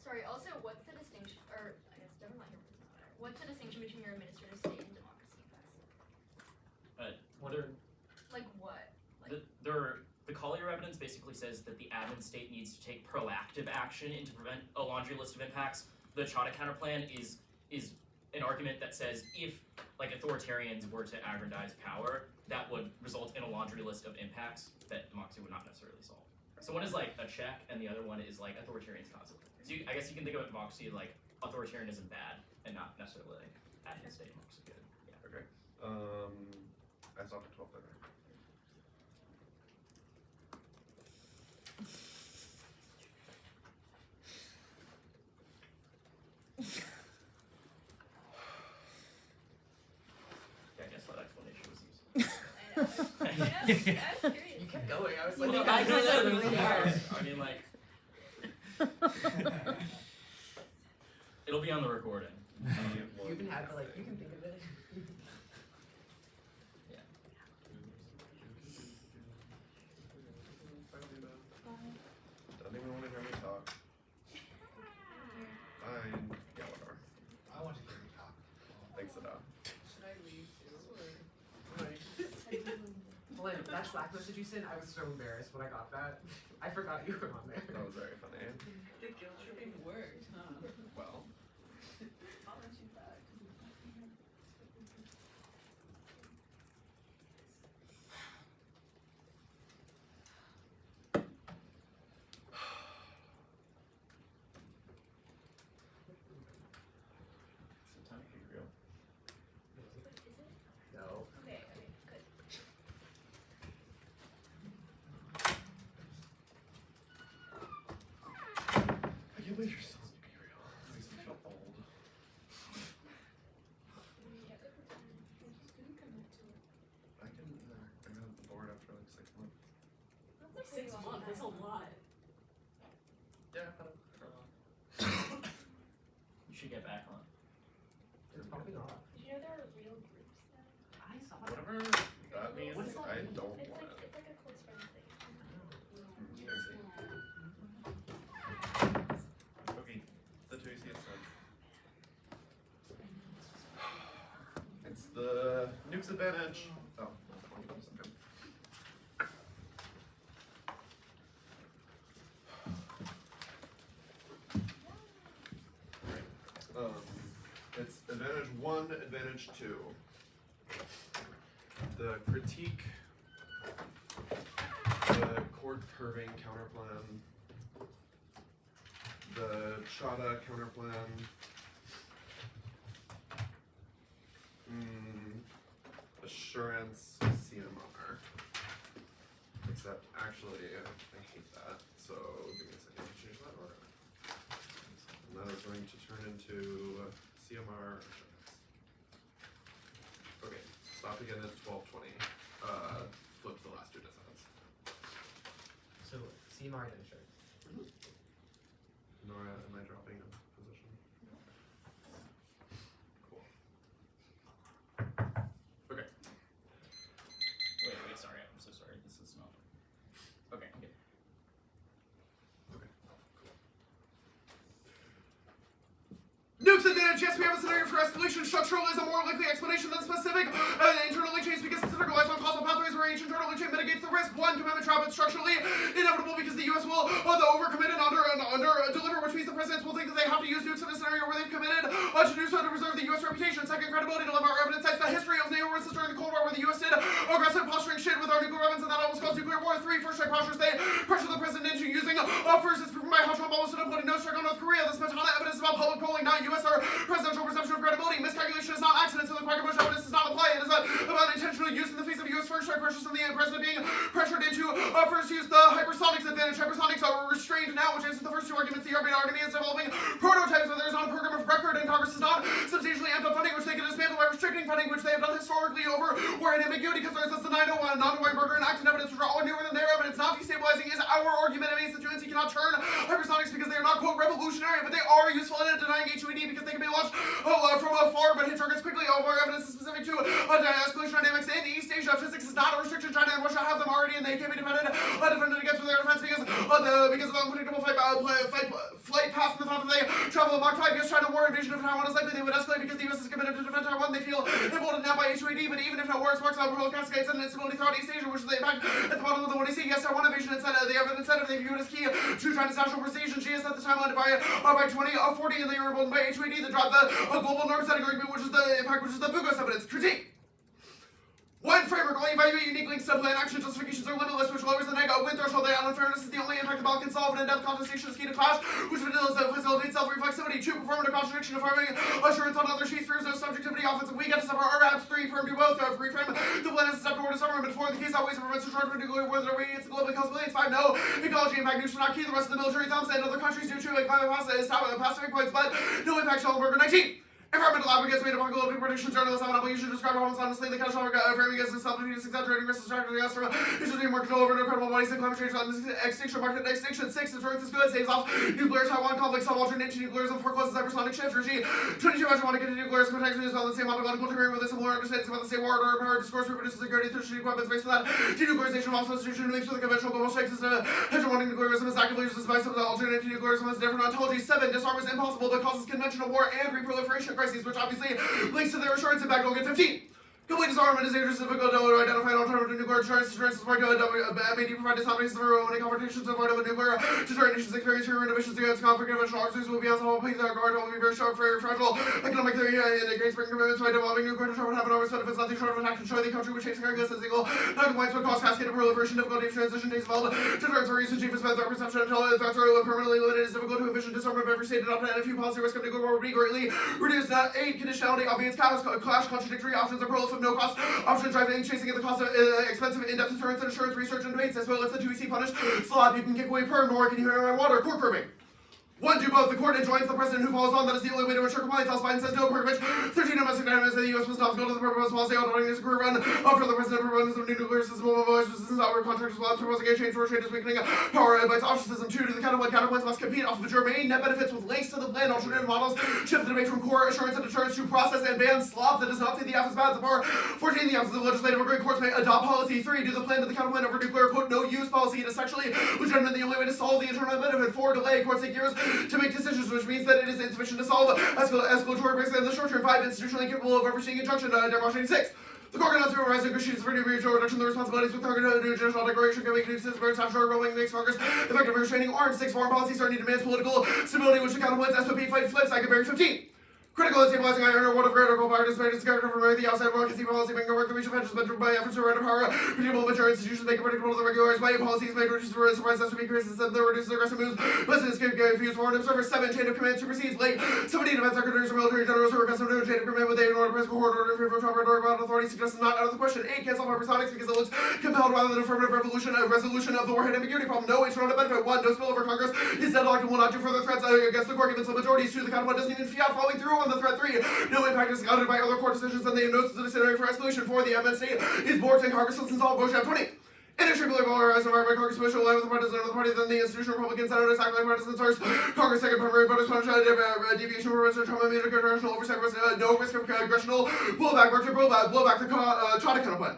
sorry. Also, what's the distinction? Or I guess never mind. It doesn't matter. What's the distinction between your administrative state and democracy class? What are Like what? Like the Collier evidence basically says that the admin state needs to take proactive action to prevent a laundry list of impacts. The Chada counterplan is an argument that says if like authoritarians were to aggrandize power, that would result in a laundry list of impacts that democracy would not necessarily solve. So one is like a check, and the other one is like authoritarians constantly. So I guess you can think of democracy like authoritarianism bad, and not necessarily like admin state democracy good. Yeah. Okay. I stopped at 12 there. Yeah, I guess that explanation was useful. I know. I was curious. You kept going. I was Well, like, I you know guys that are was really hard. hard. I mean, like, it'll be on the recording. You even have like you can think of it. Doesn't even want to hear me talk. Fine. Yeah, whatever. I want to hear you talk. Thanks, Sada. Should I leave too? Lynn, that Slack message you sent, I was so embarrassed when I got that. I forgot you were on there. That was very funny. The guilt tripping worked, huh? Well, I'll let you back. Sometime you could real. No. Okay, okay, good. I can't believe you're still in Imperial. It makes me feel old. I can. I got bored after like 6 months. That's a 6 pretty long months, that's a time. lot. Yeah. You should get back on. It's probably not. Did you know there are real groups now? I saw Whatever that means, What does that I mean? don't It's want like it. it's like a close friends thing. I see. Okay, the 2C is done. Nuke's advantage. Oh, I'll give him a second. It's advantage 1, advantage 2. The critique, the chord curving counterplan, the Chada counterplan, assurance CMR. Except actually, I hate that. So give me a second to change that order. And that is going to turn into CMR assurance. Okay, stop again at 1220. Flip the last 2 decisions. So CMR then sure. Nora, am I dropping a position? Cool. Okay. Wait, sorry, I'm so sorry. This is not. Okay, okay. Okay, cool. Nuke's advantage, yes, we have a scenario for escalation. Structural is a more likely explanation than specific. Internal link chains because specific relies on causal pathways where each internal link chain mitigates the risk. 1, commitment trap is structurally inevitable because the US will overcommit and under deliver, which means the presidents will think that they have to use nukes in a scenario where they've committed to do so to preserve the US reputation. 2nd, credibility dilemma. Our evidence cites the history of NATO resistance during the Cold War where the US did aggressive posturing shit with our nuclear weapons and that almost caused nuclear war. 3, first strike postures. They pressure the president into using first. It's proven by how Trump almost stood up putting no strike on North Korea. This Matana evidence about public polling, not US or presidential perception of credibility. Miscalculation is not accident, so the Quackenbush evidence does not apply. It is about intentional use in the face of US first strike pressures from the president being pressured into first use the hypersonics advantage. Hypersonics are restrained now, which answers the first 2 arguments. The European Army is developing prototypes, but there's not a program of record, and Congress is not substantially amped up funding, which they can dismantle by restricting funding, which they have done historically over war and ambiguity concerns. That's the 901 non-Weinberger and active evidence, which are all newer than their evidence. Not destabilizing is our argument. It means that UNC cannot turn hypersonics because they are not, quote, revolutionary, but they are useful in denying H2ED because they can be launched from afar but hit targets quickly. All of our evidence is specific to escalation dynamics in East Asia. Physics is not a restriction. China and Russia have them already, and they can be defended against with their defense because of unpredictable flight paths and the thought that they travel at Mach 5 against China. War invasion of Taiwan is likely they would escalate because the US is committed to defend Taiwan. They feel emboldened now by H2ED, but even if no war sparks out world cascades and instability throughout East Asia, which is the impact at the bottom of the 1AC. Yes, Taiwan invasion instead the evidence said if they view it as key to China's national prestige, and she has set the timeline by 2040, and they were emboldened by H2ED that dropped the global norm setting agreement, which is the impact, which is the Bugos evidence. Critique. 1 framework will evaluate unique links to plan action justifications are limitless, which lowers the win threshold. The unfairness is the only impact the ball can solve. An in-depth contestation is key to clash, which facilitates self-reflexivity. 2, performative contradiction, affirming assurance on other sheets proves no subjectivity. Offensive, we get to separate our apps. 3, perm do both. Reframe the plan as a step toward disarmament. 4, in the case always prevents a charge for nuclear war that radiates the global possibilities. 5, no ecology impact. Nukes are not key. The rest of the military thumbs and other countries do too, like Pacific points, but no impact. Schellenberger. 19. Environmental advocates made apocalyptic predictions. Journalists have an obligation to describe how honestly the catastrophic framing is self-defeating, exaggerating risks, distracting us from issues being more control over incredible bodies and climate change, extinction, market extinction. 6, deterrence is good, saves off nuclear Taiwan conflict, alternate into nuclearism, forecloses hypersonic shift. Regime 22, I want to get into nuclearism, protectionism on the same ontological terrain with a similar understandings about the same war order, power discourse, reproduces security through strategic weapons based on that. Denuclearization of all substitution makes for the conventional global strike system. Hegemonic nuclearism is actively used as a alternate to nuclearism as a different ontology. 7, disarm is impossible but causes conventional war and reproliferation crises, which obviously links to their assurance impact. We'll get 15. Complete disarmament is dangerous, difficult to identify an alternative to nuclear deterrence. Deterrence is part of MAD provide disarmament of any confrontations of part of a nuclear deterrent nations experience fewer inhibitions against conflict. Conventional officers will be on top of things that are guard will be very sharp, very fragile. Economic theory integrates bring commitments by developing nuclear deterrent have enormous benefits, nothing short of attack to show the country which takes regardless as equal. Non-compliance would cause cascade of proliferation, difficulty of transition takes involved. Deterrence are used to achieve a threat perception until the threats are permanently limited. It's difficult to envision disarmament of every state adopted, and a few policy risk of nuclear war would be greatly reduced. 8, conditionality, obvious clash, contradictory options are prolific, no cost. Option driving, chasing at the cost of expensive in-depth deterrence and assurance research and debates as well as the 2EC punish. Slot, you can kick away perm, nor can you hear my water. Court curbing. 1, do both. The court enjoins the president who follows on. That is the only way to ensure compliance. Else Biden says no. Perkovich. 13, domestic dynamics that the U.S. must not go to the proposed policy outlining this career run for the president proponents of new nuclear system of voice resistance outward contractors while proposing a change for trade is weakening power invites ostracism. 2, to the counterpoints must compete off of germane net benefits with links to the plan. Alternative models shift the debate from core assurance and deterrence to process and ban slop that does not say the F is bad at the bar. 14, the absence of legislative agreement courts may adopt policy. 3, do the plan to the counterpoint over nuclear quote no use policy. It is sexually legitimate the only way to solve the internal benefit. 4, delay courts take years to make decisions, which means that it is insufficient to solve escalatory risks in the short term. 5, institutionally incapable of overseeing injunction, Dartmouth 86. The court cannot supervise negotiations for new mutual reduction of the responsibilities with Congress to do judicial declaration can make new citizens statutory ruling makes Congress effective restraining arms. 6 foreign policies are demands political stability which the counterpoints SOP fight flips. I can bury 15. Critical and stabilizing iron ore, one of critical power dissipated character from the outside world, can see policy making work the reach of hedges meant by efforts to render power, predictable mature institutions make it predictable to the regulators, by policies made reduce the surprise SOP increases that reduces aggressive moves, business can confuse foreign observers, 7 chain of command supersedes, late 17 defense secretaries or military generals who are accustomed to chain of command with a order press court order in favor of Trump or about authority suggests not out of the question. 8 cancel hypersonics because it looks compelled rather than affirmative resolution of the warhead ambiguity problem. No instrumental benefit. 1 no spillover. Congress is deadlocked and will not do further threats against the court given some majorities. 2 the counterpoint doesn't even fiat following through on the threat. 3 no impact is scouted by other court decisions and they have no specific scenario for escalation. 4 the MSA is bored and Congress listens all Bush at 20. Inextricably polarized environment, Congress official line with the partisan of the party, then the institutional Republican Senate attack like partisan source. Congress second primary voters punish deviation from President Trump and made a congressional oversight risk, no risk of congressional blowback, virtue blowback the China counterpoint.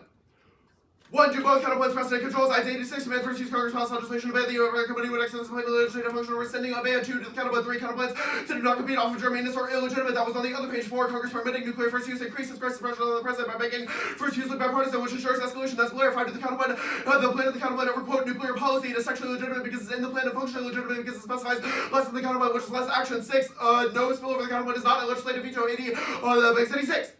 1 do both counterpoints precedent controls. I'd 86 demand first use Congress passed legislation to ban the overhead company would extend the legislative function or rescinding a ban. 2 to the counterpoint. 3 counterpoints to do not compete off of germaneness or illegitimate. That was on the other page. 4 Congress permitting nuclear first use increases press pressure on the president by making first use look bipartisan, which ensures escalation. That's Blair. 5 to the counterpoint. The plan of the counterpoint over quote nuclear policy. It is sexually legitimate because it's in the plan and functionally legitimate because it specifies less than the counterpoint, which is less action. 6 no spillover. The counterpoint is not a legislative veto. 80 the big city. 6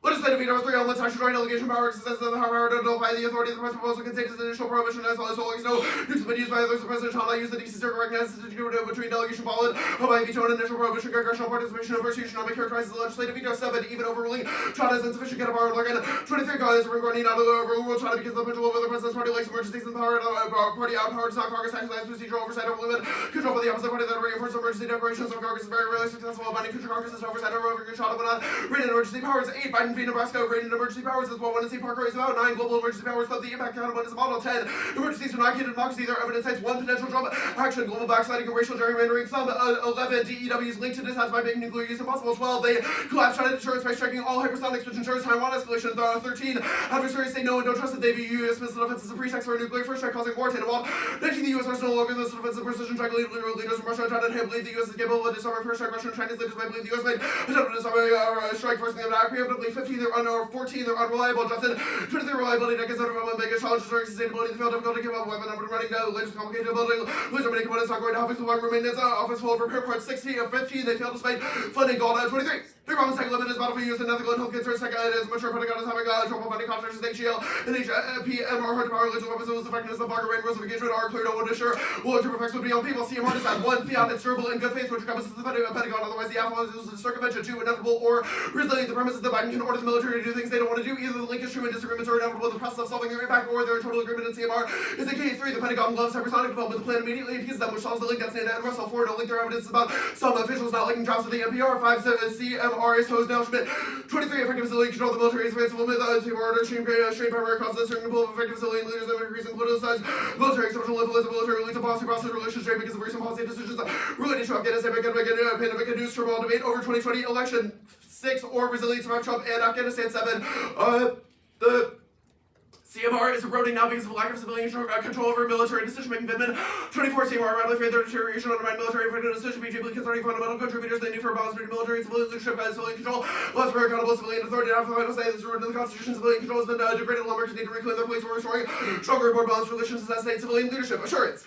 legislative veto is 3 on statutory delegation power exercises the power to nullify the authority of the president proposal contains an initial prohibition as well as always no nukes have been used by others. The president shall not use the DC circuit recognizes the distinction between delegation followed by veto and initial prohibition. Congressional participation of first use should not be characterized as a legislative veto. 7 even overruling China is insufficient get a power organ. 23 causes Supreme Court need not overrule China because the pendulum of the president's party likes emergencies and power party out power does not Congress exercise procedural oversight over limit control by the opposite party that reinforces emergency declarations of Congress is very rarely successful. Binding Congress is oversight over China but not written emergency powers. 8 Biden v. Nebraska rated emergency powers is what one to see Parker is about. 9 global emergency powers but the impact counterpoint is a model. 10 emergencies do not create democracy. Their evidence cites 1 potential Trump action global backsliding and racial gerrymandering. Some 11 DEWs linked to this has by making nuclear use impossible. 12 they collapse China deterrence by striking all hypersonics which ensures Taiwan escalation. 13 adversaries say no and don't trust that they view U.S. missile defense as a pretext for a nuclear first strike causing war. 10 19 the U.S. arsenal no longer missile defense and precision strike leaders from Russia and China believe the U.S. is capable of disarming first strike. Russian and Chinese leaders might believe the U.S. might attempt to disarm strike forcing them to act preemptively. 15 they're 14 they're unreliable. Justin 23 reliability decades under problem biggest challenges are sustainability the field difficulty to keep up weapon number running down latest complicated building losing many components not going to office long maintenance office full of repair parts. 16 of 15 they fail despite funding goal. 23 the problems tech limit is battlefield use and ethical and health concerns. Second is mature Pentagon is having trouble funding contractors HGL and HPM are hard to power lethal weapons and effectiveness of longer range rules of engagement are clear. No one is sure will trip effects would be on people. CMR has had 1 fiat that's durable in good faith which encompasses the Pentagon otherwise the alpha is to circumvention. 2 inevitable or resilient the premise is that Biden can order the military to do things they don't want to do. Either the link is true and disagreements are inevitable in the process of solving their impact or their total agreement in CMR is the K3 the Pentagon loves hypersonic development. The plan immediately appeases them which solves the link that's Nanda and Russell. 4 no link their evidence is about some officials not liking jobs to the NPR. 5 CMR is hosed now Schmidt. 23 effective facility control the military is advanced limit CMR order stream primary causes a certain pool of effective facility and leaders that increase in political size military exceptional level as a military leads to policy process relations straight because of recent policy decisions related to Afghanistan pandemic and news turmoil debate over 2020 election. 6 or resilience of Trump and Afghanistan. 7 the CMR is eroding now because of lack of civilian control over military decision-making. Vindman 24 CMR radically feared their deterioration undermined military effective decision be deeply concerning fundamental contributors they need for a balance between military and civilian leadership and civilian control. Less for accountable civilian authority after the final say this is written in the Constitution. Civilian control has been degraded. Lawmakers need to reclaim their place for restoring stronger and more balanced relations as state civilian leadership. Assurance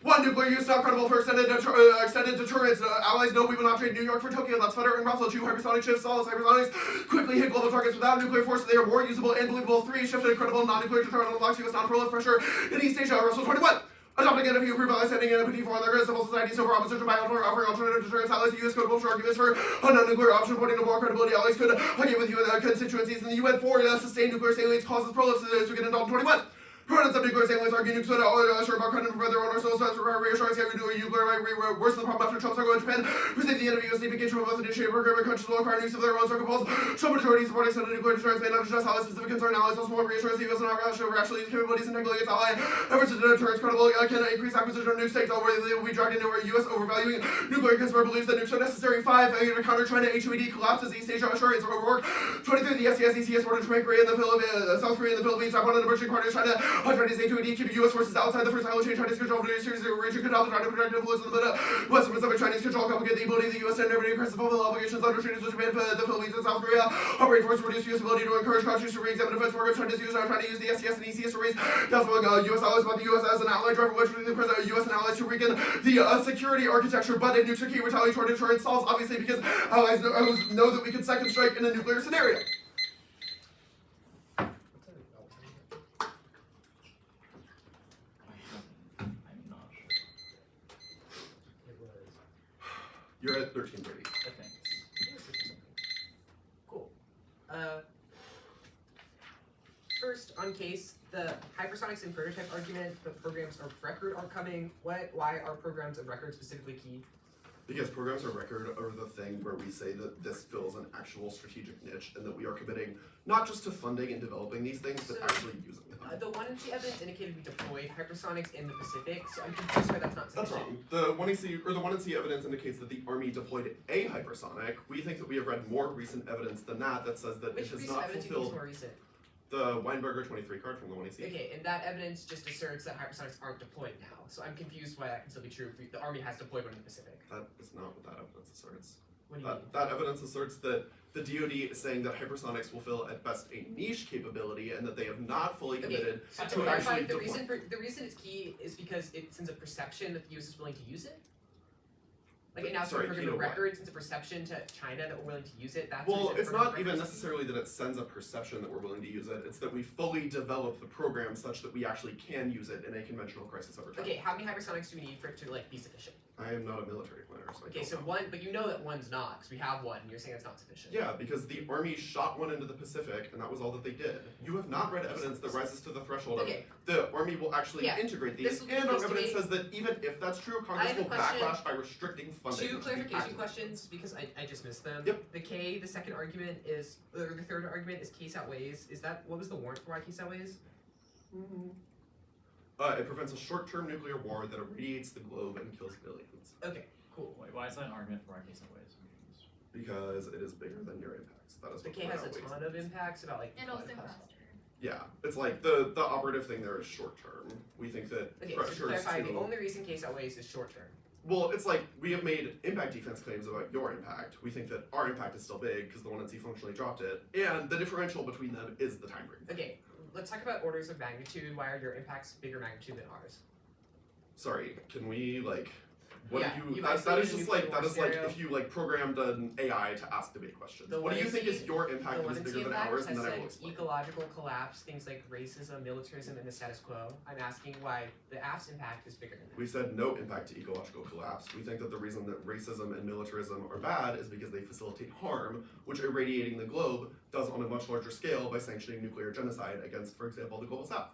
1 nuclear use not credible for extended deterrence. Allies know we will not trade New York for Tokyo. That's Federer and Russell. 2 hypersonic shifts. All hypersonics quickly hit global targets without nuclear force. They are more usable and believable. 3 shifted credible non-nuclear deterrent unlocks U.S. non-proliferation pressure in East Asia. Russell 21. Adopting an NFU approved by standing in NPT for other civil societies over opposition by offering alternative deterrence allies. The U.S. code will arguments for a non-nuclear option pointing to more credibility. Allies could argue with UN constituencies in the UN for sustained nuclear salience causes proliferation to get in 21. Proponents of nuclear salience argue nukes would assure about credit for their own arsenal size require reassurance that we do a nuclear worse than the problem after Trump's go in Japan. Receive the end of U.S. engagement with the initiative program and countries will acquire nukes of their own circle poles. Some majority supporting extended nuclear deterrence may not address allies specific concern. Allies also want reassurance the U.S. and not actually use capabilities and technically its ally. Efforts to deterrence credible can increase acquisition of nuke states over they will be dragged into a U.S. overvaluing nuclear consumer believes that nukes are necessary. 5 to counter China HUED collapses East Asia assurance overwork. 23 the SCS ECS order to Japan Korea and the Philippines South Korea and the Philippines. Taiwan and emerging partners China Chinese A2AD keeping U.S. forces outside the first island chain. Chinese control of the series of region could help the protective influence of the Western Pacific. Chinese control complicate the ability of the U.S. and every across the fulfill obligations under treaties with Japan, the Philippines, and South Korea. Operate towards reduce U.S. ability to encourage countries to re-examine defense programs. Chinese users are trying to use the SCS and ECS to raise doubts among U.S. allies about the U.S. as an ally driver, which the president U.S. and allies to weaken the security architecture. But a nuclear key retaliatory deterrence solves obviously because allies know that we can second strike in a nuclear scenario. I'm not sure. It was. You're at 1330. Thanks. Cool. First, on case, the hypersonics and prototype argument, the programs of record are coming. Why are programs of record specifically key? Because programs of record are the thing where we say that this fills an actual strategic niche and that we are committing not just to funding and developing these things, but So, actually using them. The 1NC evidence indicated we deployed hypersonics in the Pacific, so I'm confused why that's not That's sufficient. wrong. The 1NC evidence indicates that the Army deployed a hypersonic. We think that we have read more recent evidence than that says that Which it has recent not evidence do you think is fulfilled more recent? the Weinberger 23 card from the 1NC. Okay, and that evidence just asserts that hypersonics aren't deployed now. So I'm confused why that can still be true if the Army has deployed one in the Pacific. That is not what that evidence asserts. What do you mean? That evidence asserts that the DoD is saying that hypersonics will fill at best a niche capability and that they have not fully committed So to to clarify, actually the deploy. reason it's key is because it sends a perception that the US is willing to use it. Like it now Sorry, program key to of what? record sends a perception to China that we're willing to use it. That's the Well, reason it's program not of even record is key. necessarily that it sends a perception that we're willing to use it. It's that we fully develop the program such that we actually can use it in a conventional crisis over time. Okay, how many hypersonics do we need for it to like be sufficient? I am not a military planner, so I Okay, don't so know. one, but you know that one's not, because we have one, and you're saying that's not sufficient. Yeah, because the Army shot one into the Pacific, and that was all that they did. You have not read evidence that rises to the threshold Okay, of the Army will actually Yeah, integrate this these, will and our this evidence debate- says that even if that's true, I Congress have a will question. backlash by restricting funding. two which is the clarification active questions, because I just missed them. Yep. The K, the second argument is, or the third argument is case outweighs. Is that, what was the warrant for why case outweighs? It prevents a short-term nuclear war that irradiates the globe and kills billions. Okay, cool. Wait, why is that an argument for our case of ways? Because it is bigger than your impacts. That is The what K has a outweighs ton it. of impacts about like. And also five plus. faster. Yeah, it's like the operative thing there is short-term. We think that Okay, so to pressure is clarify, the too. only reason case outweighs is short term. Well, it's like we have made impact defense claims about your impact. We think that our impact is still big because the 1NC functionally dropped it, and the differential between them is the time frame. Okay, let's talk about orders of magnitude. Why are your impacts bigger magnitude than ours? Sorry, can we like? What Yeah, do you? you've That is isolated just nuclear like that war is like scenario. if you like programmed an AI to ask debate questions. The What do you 1NC think is your impact The that one is in bigger than impact ours? has And then I will said explain. ecological collapse, things like racism, militarism, and the status quo. I'm asking why the AF's impact is bigger than that. We said no impact to ecological collapse. We think that the reason that racism and militarism are bad is because they facilitate harm, which irradiating the globe does on a much larger scale by sanctioning nuclear genocide against, for example, the global south.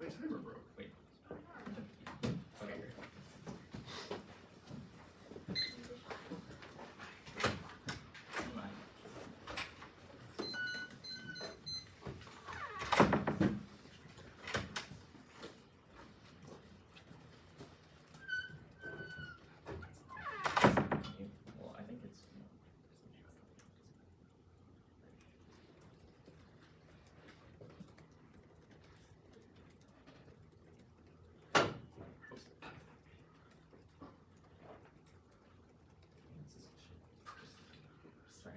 My timer broke. Okay. Well, I think it's. Sorry.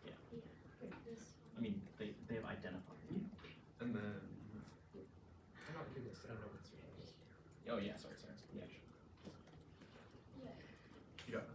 Yeah. I mean, they have identified. And then I'm not doing this. I don't know what's real. Oh yeah, sorry. Yeah. you got it.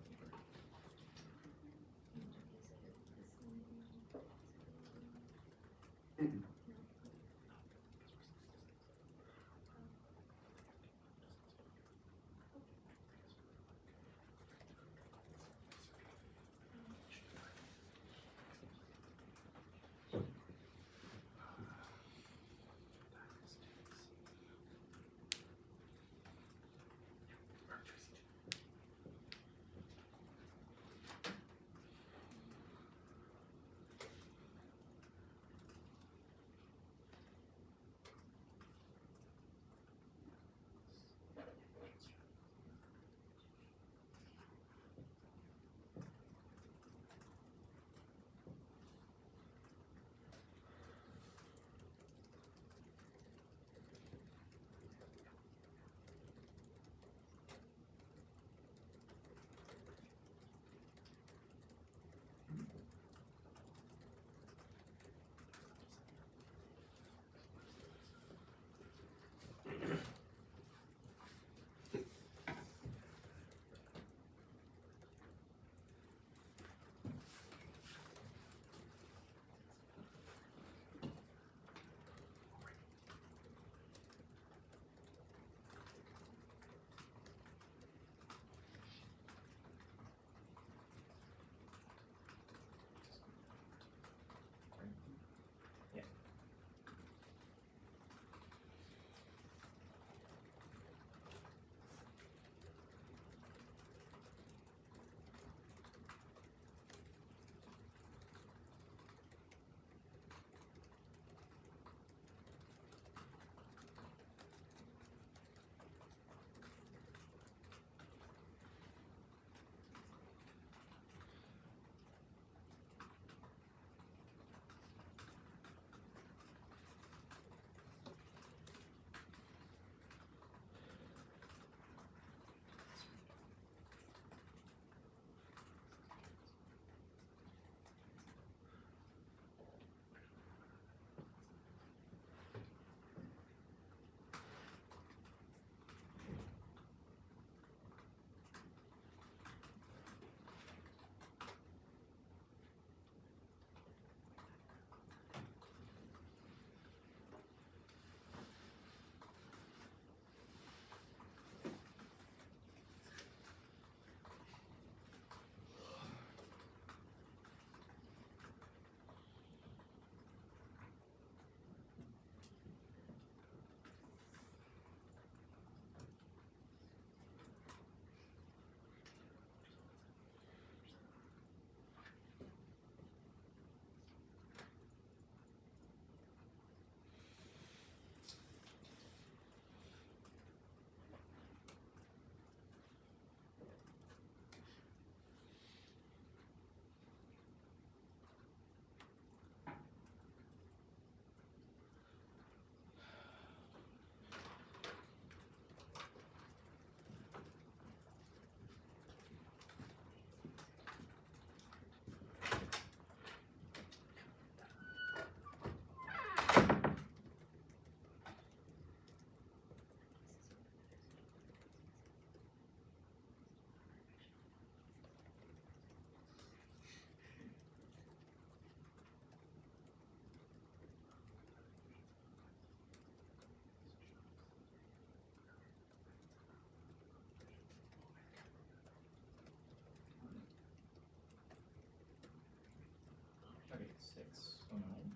609.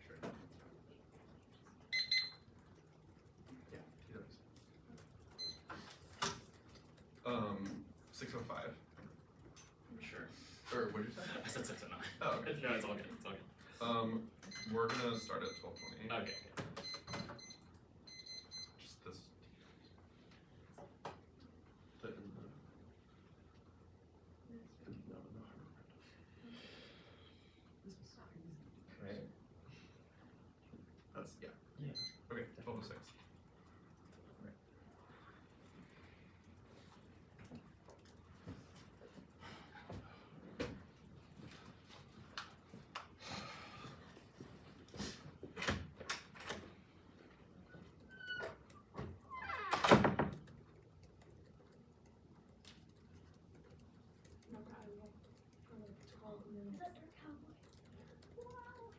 Sure. Yeah, he does. 605. Sure. Or what did you say? I said 609. Oh, okay. No, it's all good. It's all good. We're gonna start at 12:20. Okay. Just this. Right. That's yeah. Yeah. Okay, 12:06. No problem. For like 12 minutes. Is that their cowboy? Wow.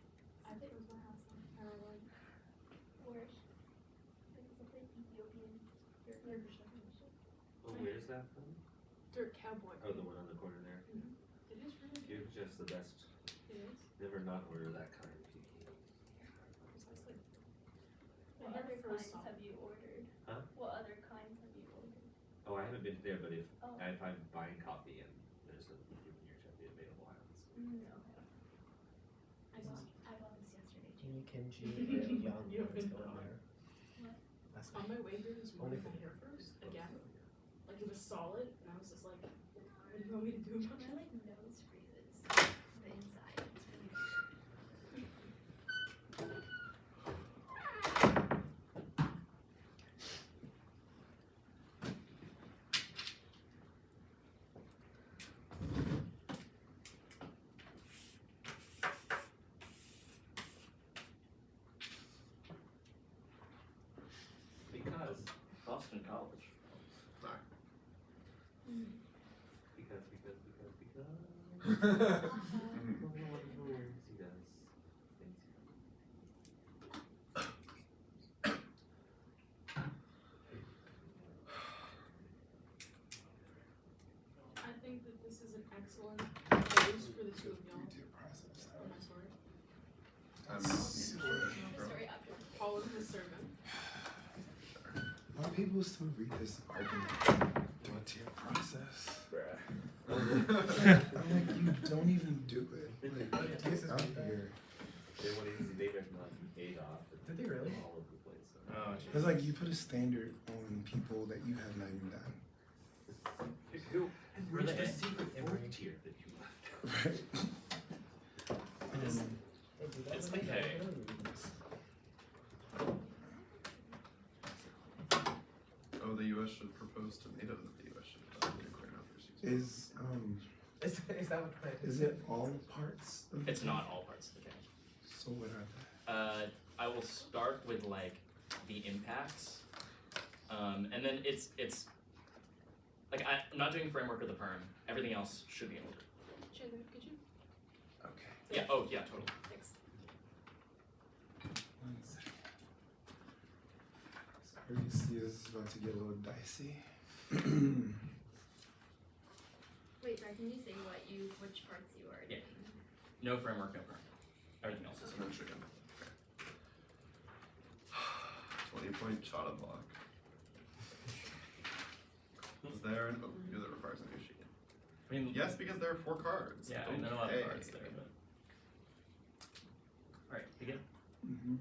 I think it was my house on Ireland. Worse. It's like Ethiopian. Your construction. Oh, where's that from? Dirt cowboy. Oh, the one on the corner there. It is really good. You're just the best. It is. Never not order that kind. Precisely. What I other never kinds saw. have you ordered? Huh? What other kinds have you ordered? Oh, I haven't been there, but if Oh. if I'm buying coffee and there's a Ethiopian chutney available, I always. Okay. I bought this yesterday. Jimmy Kimchi and Young You Boys haven't going been there. What? That's On my way here this morning, my Only hair froze again. Like it was solid, and I was just like, what do you want me to do about My it? like nose freezes. The inside. It's really weird. Because. Boston College. Because. Mhm. He does. Things. I think that this is an excellent pose for the two of y'all for my story. I'm not muted. Story after. Follow the sermon. Why people still read this argument? What's your process? I'm like, you don't even do it. Like, get out here. They want easy. They have not paid off. Did they really? All over the place. So. Oh, It's like you put a standard on people that you have not even done. Who? Where's Really? the secret Every- fourth tier that you left? Right? It's- They do that it's when the they K. have interviews. Oh, the U.S. should propose to NATO that the U.S. should nuclear numbers. Is Is that what the plan is it all parts of the It's not all parts of the game. So what are they? I will start with like the impacts, and then it's like I'm not doing framework or the perm. Everything else should be in order. Should I get you? Okay. Yeah. Oh yeah. Totally. Thanks. 1 second. So I already see this is about to get a little dicey. Wait, sorry, can you say which parts you are Yeah. doing? No framework. No perm. Everything else is in order. Michigan. 20-point shot block. Is there an overview that requires a Michigan? I mean, Yes, because there are 4 cards. Yeah, I mean, there are a lot Okay. of cards there, but. Alright, begin. Mm-hmm.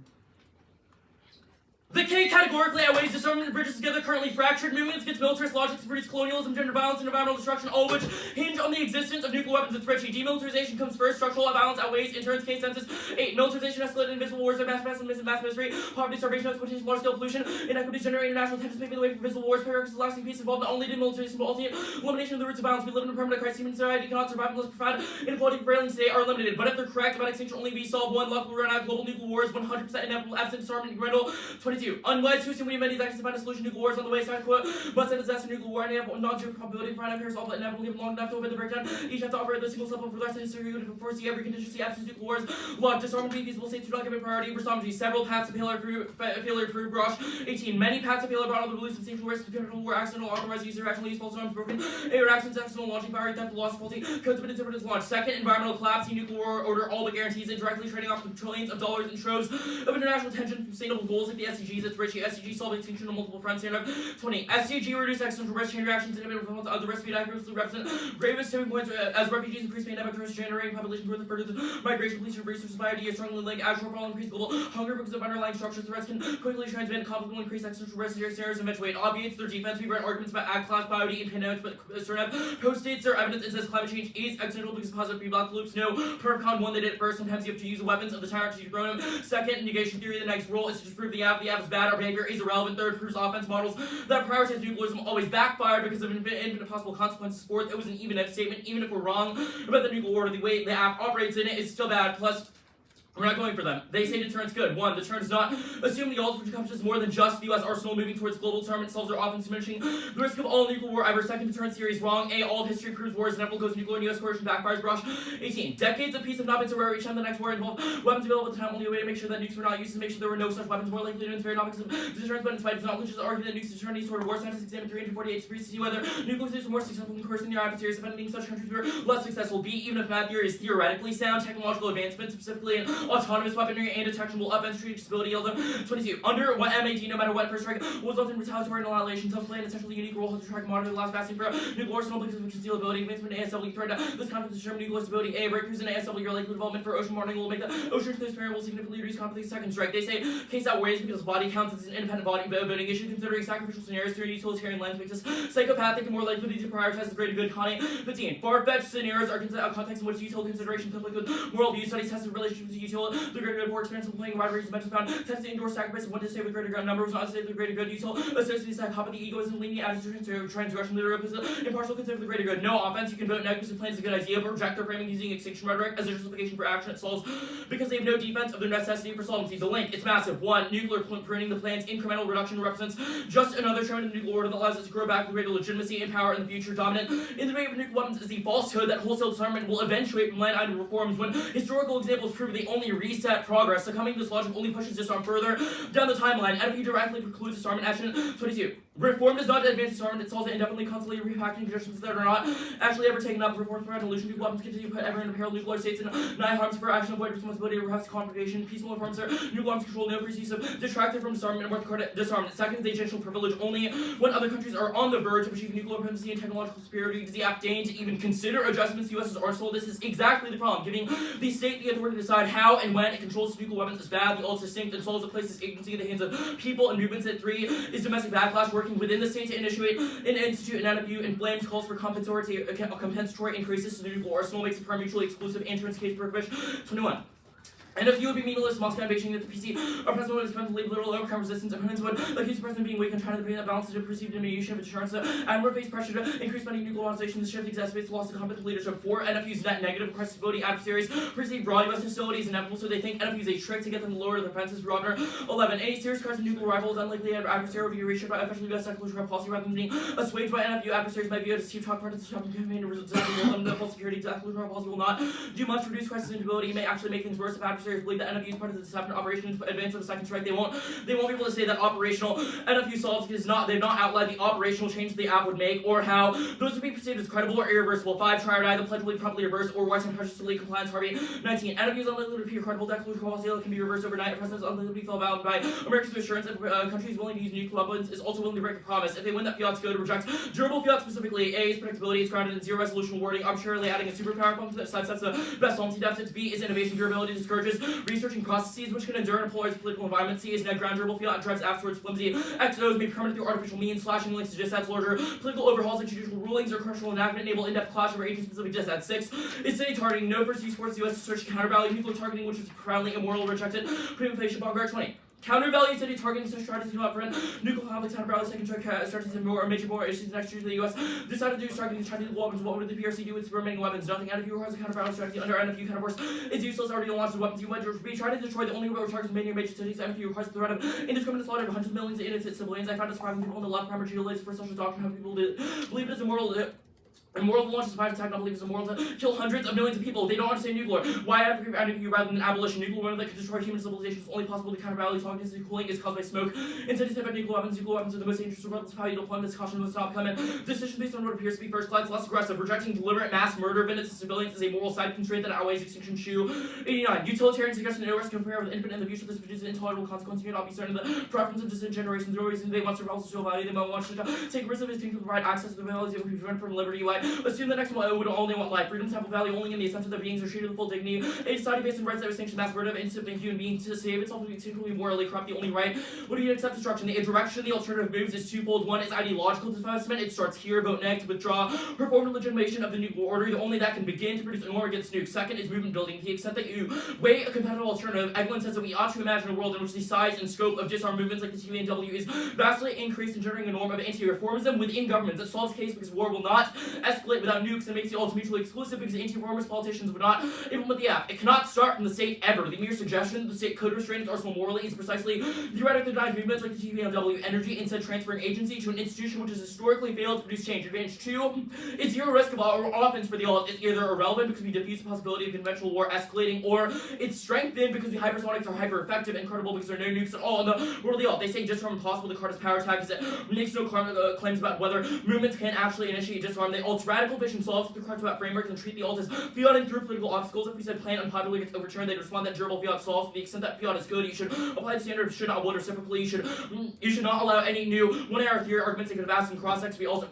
The K categorically outweighs disarmament and bridges together currently fractured movements against militarist logic to produce colonialism, gender violence, and environmental destruction, all of which hinge on the existence of nuclear weapons and spreadsheet. Demilitarization comes first, structural violence outweighs, in turns, K census. 8. Militarization escalated invisible wars and mass misery, poverty, starvation, exploitation, large-scale pollution, inequities generate international tensions, paving the way for visible wars, paradoxes, lasting peace involved not only demilitarization but ultimate elimination of the roots of violence. We live in a permanent crisis. Human society cannot survive unless profound inequality prevailing today are eliminated. But if they're correct about extinction only be solved, 1. Luck will run out. Global nuclear wars 100% inevitable, absent disarmament incremental. 22. Unwise to assume we have many actions to find a solution. Nuclear wars on the way. Side quote. But said disaster nuclear war and non-zero probability of finding appears all but inevitable given long enough to open the breakdown. Each have to operate the single level for the rest of history. You would foresee every contingency, absence of nuclear wars. Lock, disarmament, feasible states do not give it priority. Restoration, several paths to failure through brush. 18. Many paths to failure brought on the release of substantial risks, potential war, accidental, authorized user, accidental use, false alarms broken, air accidents, accidental launching, fire, theft, loss, faulty, codes of interpreters launch. Second, environmental collapse, nuclear order, all the guarantees, indirectly trading off with trillions of dollars and troves of international tension from sustainable goals like the SDGs. It's rich. SDG solving extinction on multiple fronts. 20. SDG reduce accidental risk, chain reactions, and inhibitor of the risk feed accurately represent gravest tipping points as refugees increase pandemic risk, generating population growth, further migration, depletion of resources, biodiversity, strongly linked, as shortfall, increased global hunger because of underlying structures. Threats can quickly transmit, conflict will increase existential risk, scenarios eventuate, obviates their defense. We've read arguments about ag class, biody, and pandemics, but certain post-states their evidence. It says climate change is accidental because of positive feedback loops. No, Perfcon one, they did it first. Sometimes you have to use the weapons of the tyrant to throw them. Second, negation theory, the next role is to disprove the app. The app is bad, our behavior is irrelevant. Third, proves offense models that prioritize nuclearism always backfired because of infinite possible consequences. Fourth, it was an even if statement. Even if we're wrong about the nuclear order, the way the app operates in it is still bad. Plus, we're not going for them. They say deterrence good. 1. Deterrence not. Assume the ultimate encompasses more than just the U.S. arsenal moving towards global deterrent solves are often diminishing the risk of all nuclear war ever. Second, deterrence theory is wrong. A. All of history proves wars inevitable goes nuclear and U.S. coercion backfires brush. 18. Decades of peace have not been so rare. Each time the next war involved weapons available at the time. Only a way to make sure that nukes were not used to make sure there were no such weapons. More likely to interfere not because of deterrence, but in spite of not just argue that nukes deter these sort of war. Scientists examined 348 degrees to see whether nuclear states were more successful in coercing their adversaries. Defending such countries were less successful. B. Even if math theory is theoretically sound, technological advancements, specifically in autonomous weaponry and detectable offense stability of them. 22. Under what MAD, no matter what first strike, was often retaliatory and annihilation. Some play an essentially unique role to try to monitor the last bastion for nuclear arsenal because of concealability. Advancement in ASW threat. This conflict determine nuclear stability. A. Breakthroughs in ASW are likely development for ocean monitoring will make the ocean transparent, will significantly reduce conflict. Second strike. They say case outweighs because body counts as an independent body voting issue. Considering sacrificial scenarios through a utilitarian lens makes us psychopathic and more likely to prioritize the greater good. Connie. 15. Far-fetched scenarios are a context in which utility consideration conflict with world view. Studies tested relationships with utility, the greater good, more expansive playing wide range of mental found tends to endorse sacrifice of one to save the greater good number was not to save the greater good. Util associated psychopathy, egoism, lenient attitude to transgression, literal opposite, impartial consider the greater good. No offense, you can vote no because the plan is a good idea, but reject their framing using extinction rhetoric as a justification for action it solves because they have no defense of their necessity for solvency. The link, it's massive. 1. Nuclear pruning the plan's incremental reduction represents just another trend in the nuclear order that allows us to grow back with greater legitimacy and power in the future. Dominant in the debate of nuclear weapons is the falsehood that wholesale disarmament will eventuate from land item reforms when historical examples prove they only reset progress. Succumbing to this logic only pushes disarm further down the timeline. NFU directly precludes disarmament action. 22. Reform does not advance disarmament, it solves it indefinitely, constantly repackaging conditions that are not actually ever taken up. Reforms prevent illusion. Nuclear weapons continue to put everyone in peril. Nuclear states and nigh harms for action, avoid responsibility, or perhaps confrontation. Peaceful reforms are nuclear weapons control, no free use of distracted from disarmament and worth credit disarmament. Second is agential privilege. Only when other countries are on the verge of achieving nuclear primacy and technological superiority does the act deign to even consider adjustments to U.S.'s arsenal. This is exactly the problem. Giving the state the authority to decide how and when it controls nuclear weapons is bad. The alt distinct and solves a place this agency in the hands of people and movements. At 3 is domestic backlash, working within the state to initiate and institute an NFU and blames calls for compensatory increases to the nuclear arsenal, makes it mutually exclusive and turns case Berkovich. 21. And if you would be meaningless, Moscow Beijing that the PC, our president would expect to leave little overcome resistance. Opponents would accuse the president being weak and trying to bring that balance to perceived diminution of deterrence and would face pressure to increase spending nuclearization. This shift exacerbates the loss of competent leadership. 4. NFU's net negative request stability adversaries perceive broad U.S. hostility as inevitable, so they think NFU is a trick to get them to lower their defenses. Governor 11. Any serious threats of nuclear rivals unlikely adversary will be reshaped by official U.S. declaration policy rather than being assuaged by NFU adversaries by view as chief talk part of the shopping campaign to result in the full security declaration policy will not do much to reduce crisis and instability. It may actually make things worse if adversaries believe that NFU's part of the deception operation in advance of the second strike. They won't be able to say that operational NFU solves because they've not outlined the operational change the app would make or how those would be perceived as credible or irreversible. 5. Try or die, the pledge will be promptly reversed or Western pressures to lead compliance. Harvey 19. NFU is unlikely to be a credible declaration policy that can be reversed overnight. Presidents unlikely to be filled out by America's assurance that countries willing to use nuclear weapons is also willing to break a promise. If they win, that fiat's go to reject durable fiat specifically. A is predictability, it's grounded in zero resolution wording, arbitrarily adding a superpower function that sidesteps the best solvency deficits. B is innovation durability, discourages researching processes which can endure in a polarized political environment. C is net ground durable fiat and drives afterwards flimsy XOs made permanent through artificial means, slashing links to dissets, larger political overhauls like judicial rulings or commercial enactment enable in-depth clash over agent-specific dissets. 6 is city targeting, no first use force U.S. to search countervalue nuclear targeting, which is profoundly immoral, rejected. Prima facie Bogart 20. Counter-value city targeting such strategies do not prevent nuclear conflicts. Counter-value second strategies and more major war issues next year to the U.S. decided to do targeting Chinese weapons. What would the PRC do with its remaining weapons? Nothing. NFU has a counter-value strategy under NFU kind of force is useless. Already launched the weapons you went to be trying to destroy the only real targets many major cities. NFU requires the threat of indiscriminate slaughter of hundreds of millions of innocent civilians. I found it surprising people on the left primarily for social doctrine how people believe it is immoral Immoral to launch a surprise attack, not believe it's immoral to kill hundreds of millions of people. They don't understand nuclear. Why advocate rather than abolition? Nuclear weapon that could destroy human civilization is only possible to counterbalance toxicity cooling is caused by smoke. Instead, it's about nuclear weapons. Nuclear weapons are the most dangerous regardless of how you deploy them. This caution must not come in. Decisions based on what appears to be first class, less aggressive. Rejecting deliberate mass murder of innocent civilians is a moral side constraint that outweighs extinction. Shoe 89. Utilitarian suggestion no risk compare with infant in the future. This produces intolerable consequences. You're not be certain the preference of distant generations. No reason they want survival to value. They might want to take risks of extinction to provide access to the values that we prevent from liberty. Why assume the next one would only want life. Freedoms have a value only in the assumption that beings are treated with full dignity. A society based on rights that sanction mass murder of innocent human beings to save itself would be extremely morally corrupt. The only right would be to accept destruction. The direction of the alternative moves is twofold. One is ideological divestment. It starts here, vote neg to withdraw, perform the legitimation of the nuclear order. The only that can begin to produce a war against nukes. Second is movement building. To the extent that you weigh a competitive alternative, Eglin says that we ought to imagine a world in which the size and scope of disarmed movements like the TVNW is vastly increased in generating a norm of anti-reformism within governments. That solves the case because war will not escalate without nukes and makes the alt mutually exclusive because anti-reformist politicians would not implement the act. It cannot start from the state ever. The mere suggestion the state could restrain its arsenal morally is precisely theoretically denied movements like the TVNW energy, instead transferring agency to an institution which has historically failed to produce change. Advantage 2 is zero risk of offense for the alt. It's either irrelevant because we defuse the possibility of conventional war escalating, or it's strengthened because the hypersonics are hyper-effective and credible because there are no nukes at all in the world of the alt. They say disarm impossible. The Carter's power attack is it makes no claims about whether movements can actually initiate disarm. The alt's radical vision solves the correct about frameworks and treat the alt as fiating through political obstacles. If we said plan unpopularly gets overturned, they'd respond that durable fiat solves. To the extent that fiat is good, you should apply the standard, should not would reciprocally. You should not allow any new one-hour theory arguments that could have asked in cross-sex. We also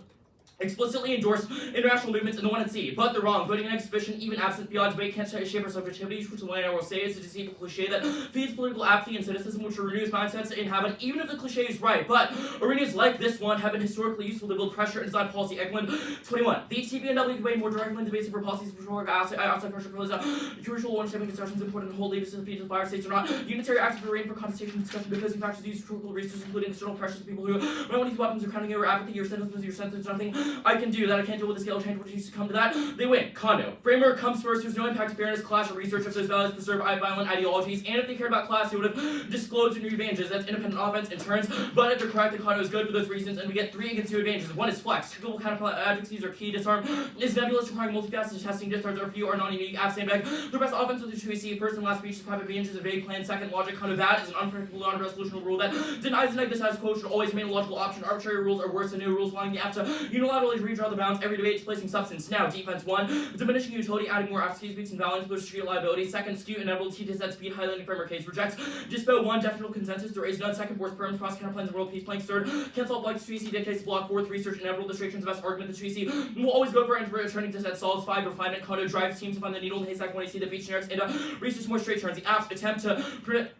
explicitly endorse international movements in the one at sea, but they're wrong. Voting an exhibition, even absent beyond debate, can't shape our subjectivity, which the line I will say is a deceitful cliche that feeds political apathy and cynicism, which renews mindsets to inhabit, even if the cliche is right. But arenas like this one have been historically useful to build pressure inside policy. Eglin 21. The TVNW can weigh more directly in debates for policies which work outside pressure for crucial one-stepping discussions important whole leaders to the feet of the fire states are not unitary acts of arraigned for contestation and discussion because in fact use critical resources, including external pressures of people who might want these weapons are counting over apathy. Your sentence, nothing I can do that I can't deal with the scale of change which needs to come to that. They win. Condo. Framework comes first. There's no impact, fairness, clash, or research if those values preserve violent ideologies. And if they cared about class, they would have disclosed their new advantages. That's independent offense in turns. But if they're correct, the condo is good for those reasons, and we get 3 against 2 advantages. One is flex. Typical counterpart advocacies are key. Disarm is nebulous, requiring multifaceted testing. Disarms are few, are non-unique. Sandbag. The best offense with the 2AC. First and last speech is private advantages, a vague plan. Second, logic. Condo that is an unpredictable, non-resolutional rule that denies the negative status quo should always remain a logical option. Arbitrary rules are worse than no rules, allowing the app to unilaterally redraw the bounds. Every debate is placing substance. Now, defense 1, diminishing utility, adding more aptitudes, weeks and balance, push street liability. Second, skew inevitability, descent speed, highlighting framework case. Rejects dispo 1, definite consensus, there is none. Second, force perms, cross counterplans, and world peace planks. Third, cancel flights, 2AC dictates block. Fourth, research, inevitable distractions, best argument. The 2AC will always go for returning descent solves. 5, refinement, condo drives teams to find the needle in the haystack when you see the beach generics, and research more straight turns. The apps attempt to predict.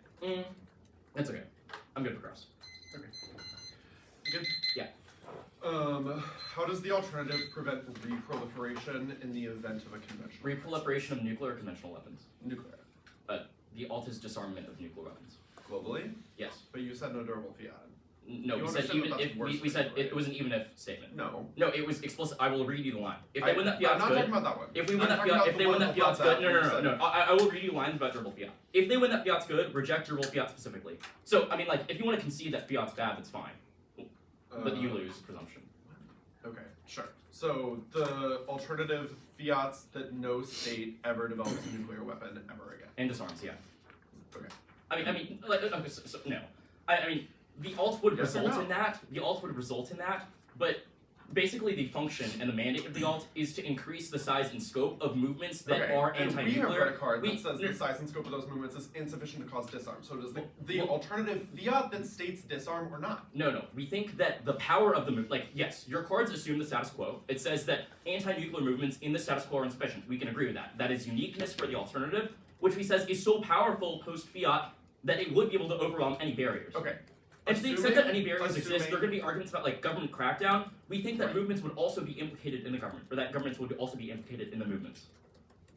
That's okay. I'm good for cross. Good? Yeah. How does the alternative prevent reproliferation in the event of a conventional Reproliferation of nuclear or conventional weapons. nuclear? The alt is disarmament of nuclear weapons. Globally? Yes. But you said no durable fiat. No, You we said understand even that that's if worse we said than it was an even if statement. No. No, it was explicit. I will read you the line. If they win that I'm fiat's not good. talking about that one. If we win I'm that talking fiat, about if the they one win that on fiat's WhatsApp good, where you said- no. I will read you lines about durable fiat. If they win that fiat's good, reject durable fiat specifically. So I mean, like, if you want to concede that fiat's bad, that's fine, but you lose presumption. Okay, sure. So the alternative fiats that no state ever develops a nuclear weapon ever again. And disarms, yeah. Okay. I mean, like, okay, no. I mean, the alt would Yes or result no? in that. The alt would result in that, but basically the function and the mandate of the alt is to increase the size and scope of movements that Okay, are and anti-nuclear. we have read a card We- that says no- the size and scope of those movements is insufficient to cause disarm. So does the Well- alternative fiat that states disarm or not? No. We think that the power of the like, yes, your cards assume the status quo. It says that anti-nuclear movements in the status quo are insufficient. We can agree with that. That is uniqueness for the alternative, which we says is so powerful post-fiat that it would be able to overwhelm any barriers. Okay. And to the extent that any barriers assuming- exist, there are going to be arguments about like government crackdown. We think that Right. movements would also be implicated in the government, or that governments would also be implicated in the movements.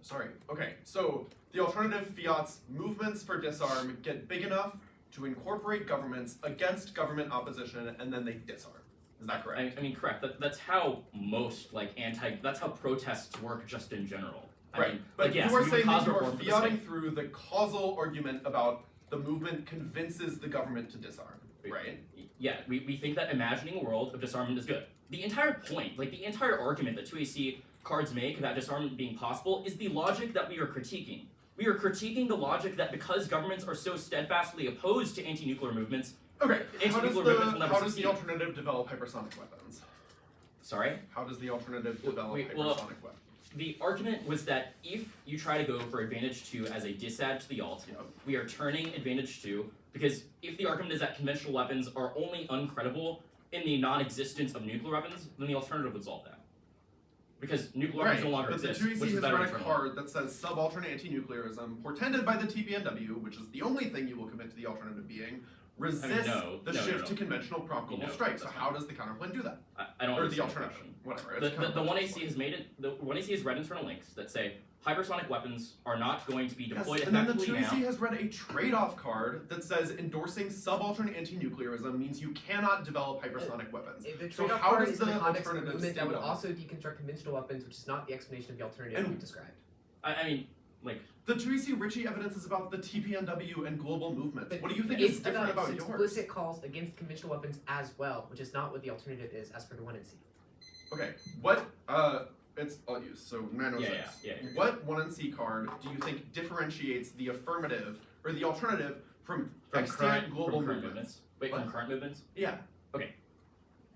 Sorry. Okay. So the alternative fiat's movements for disarm get big enough to incorporate governments against government opposition, and then they disarm. Is that correct? I mean, correct. That's how most that's how protests work just in general. I Right. mean, But like, yes, you are we would saying that cause you are reform for the fiating sake- through the causal argument about the movement convinces the government to disarm. Right. Yeah, we think that imagining a world of disarmament is good. The entire point, like the entire argument that 2AC cards make about disarmament being possible is the logic that we are critiquing. We are critiquing the logic that because governments are so steadfastly opposed to anti-nuclear movements, Okay. How does anti-nuclear movements will never how does the succeed. alternative develop hypersonic weapons? Sorry? How does the alternative develop Wait, hypersonic well, weapons? The argument was that if you try to go for advantage 2 as a disadvantage to the alt, Yep. we are turning advantage 2 because if the argument is that conventional weapons are only uncredible in the non-existence of nuclear weapons, then the alternative would solve that. Because nuclear weapons no longer but the exist, 2EC which is has better read a internally. card that says subaltern anti-nuclearism, portended by the TPNW, which is the only thing you will commit to the alternative being, resists no, the no, shift no. to conventional prompt global No, strike. So that's how does the counterplan do that? I don't Or the understand alternative. question. Whatever. The It's kind of 1AC has made it. The 1AC has read internal links that say hypersonic weapons are not going to be deployed Yes, and then the effectively 2AC now. has read a trade-off card that says endorsing subaltern anti-nuclearism means you cannot develop hypersonic weapons. If the So trade-off how card does is in the the context of a alternative movement that would stabilize? also deconstruct conventional weapons, which is not the explanation of the alternative And- we described. I mean, like, The 2EC Ritchie evidence is about the TPNW and global movements. But What do you think it's is different about yours? explicit calls against conventional weapons as well, which is not what the alternative is as per the 1NC. Okay, what it's all use, so 906. Yeah. What 1NC card do you think differentiates the affirmative or the alternative from extant global from current movements? Wait, What? from current movements? Yeah.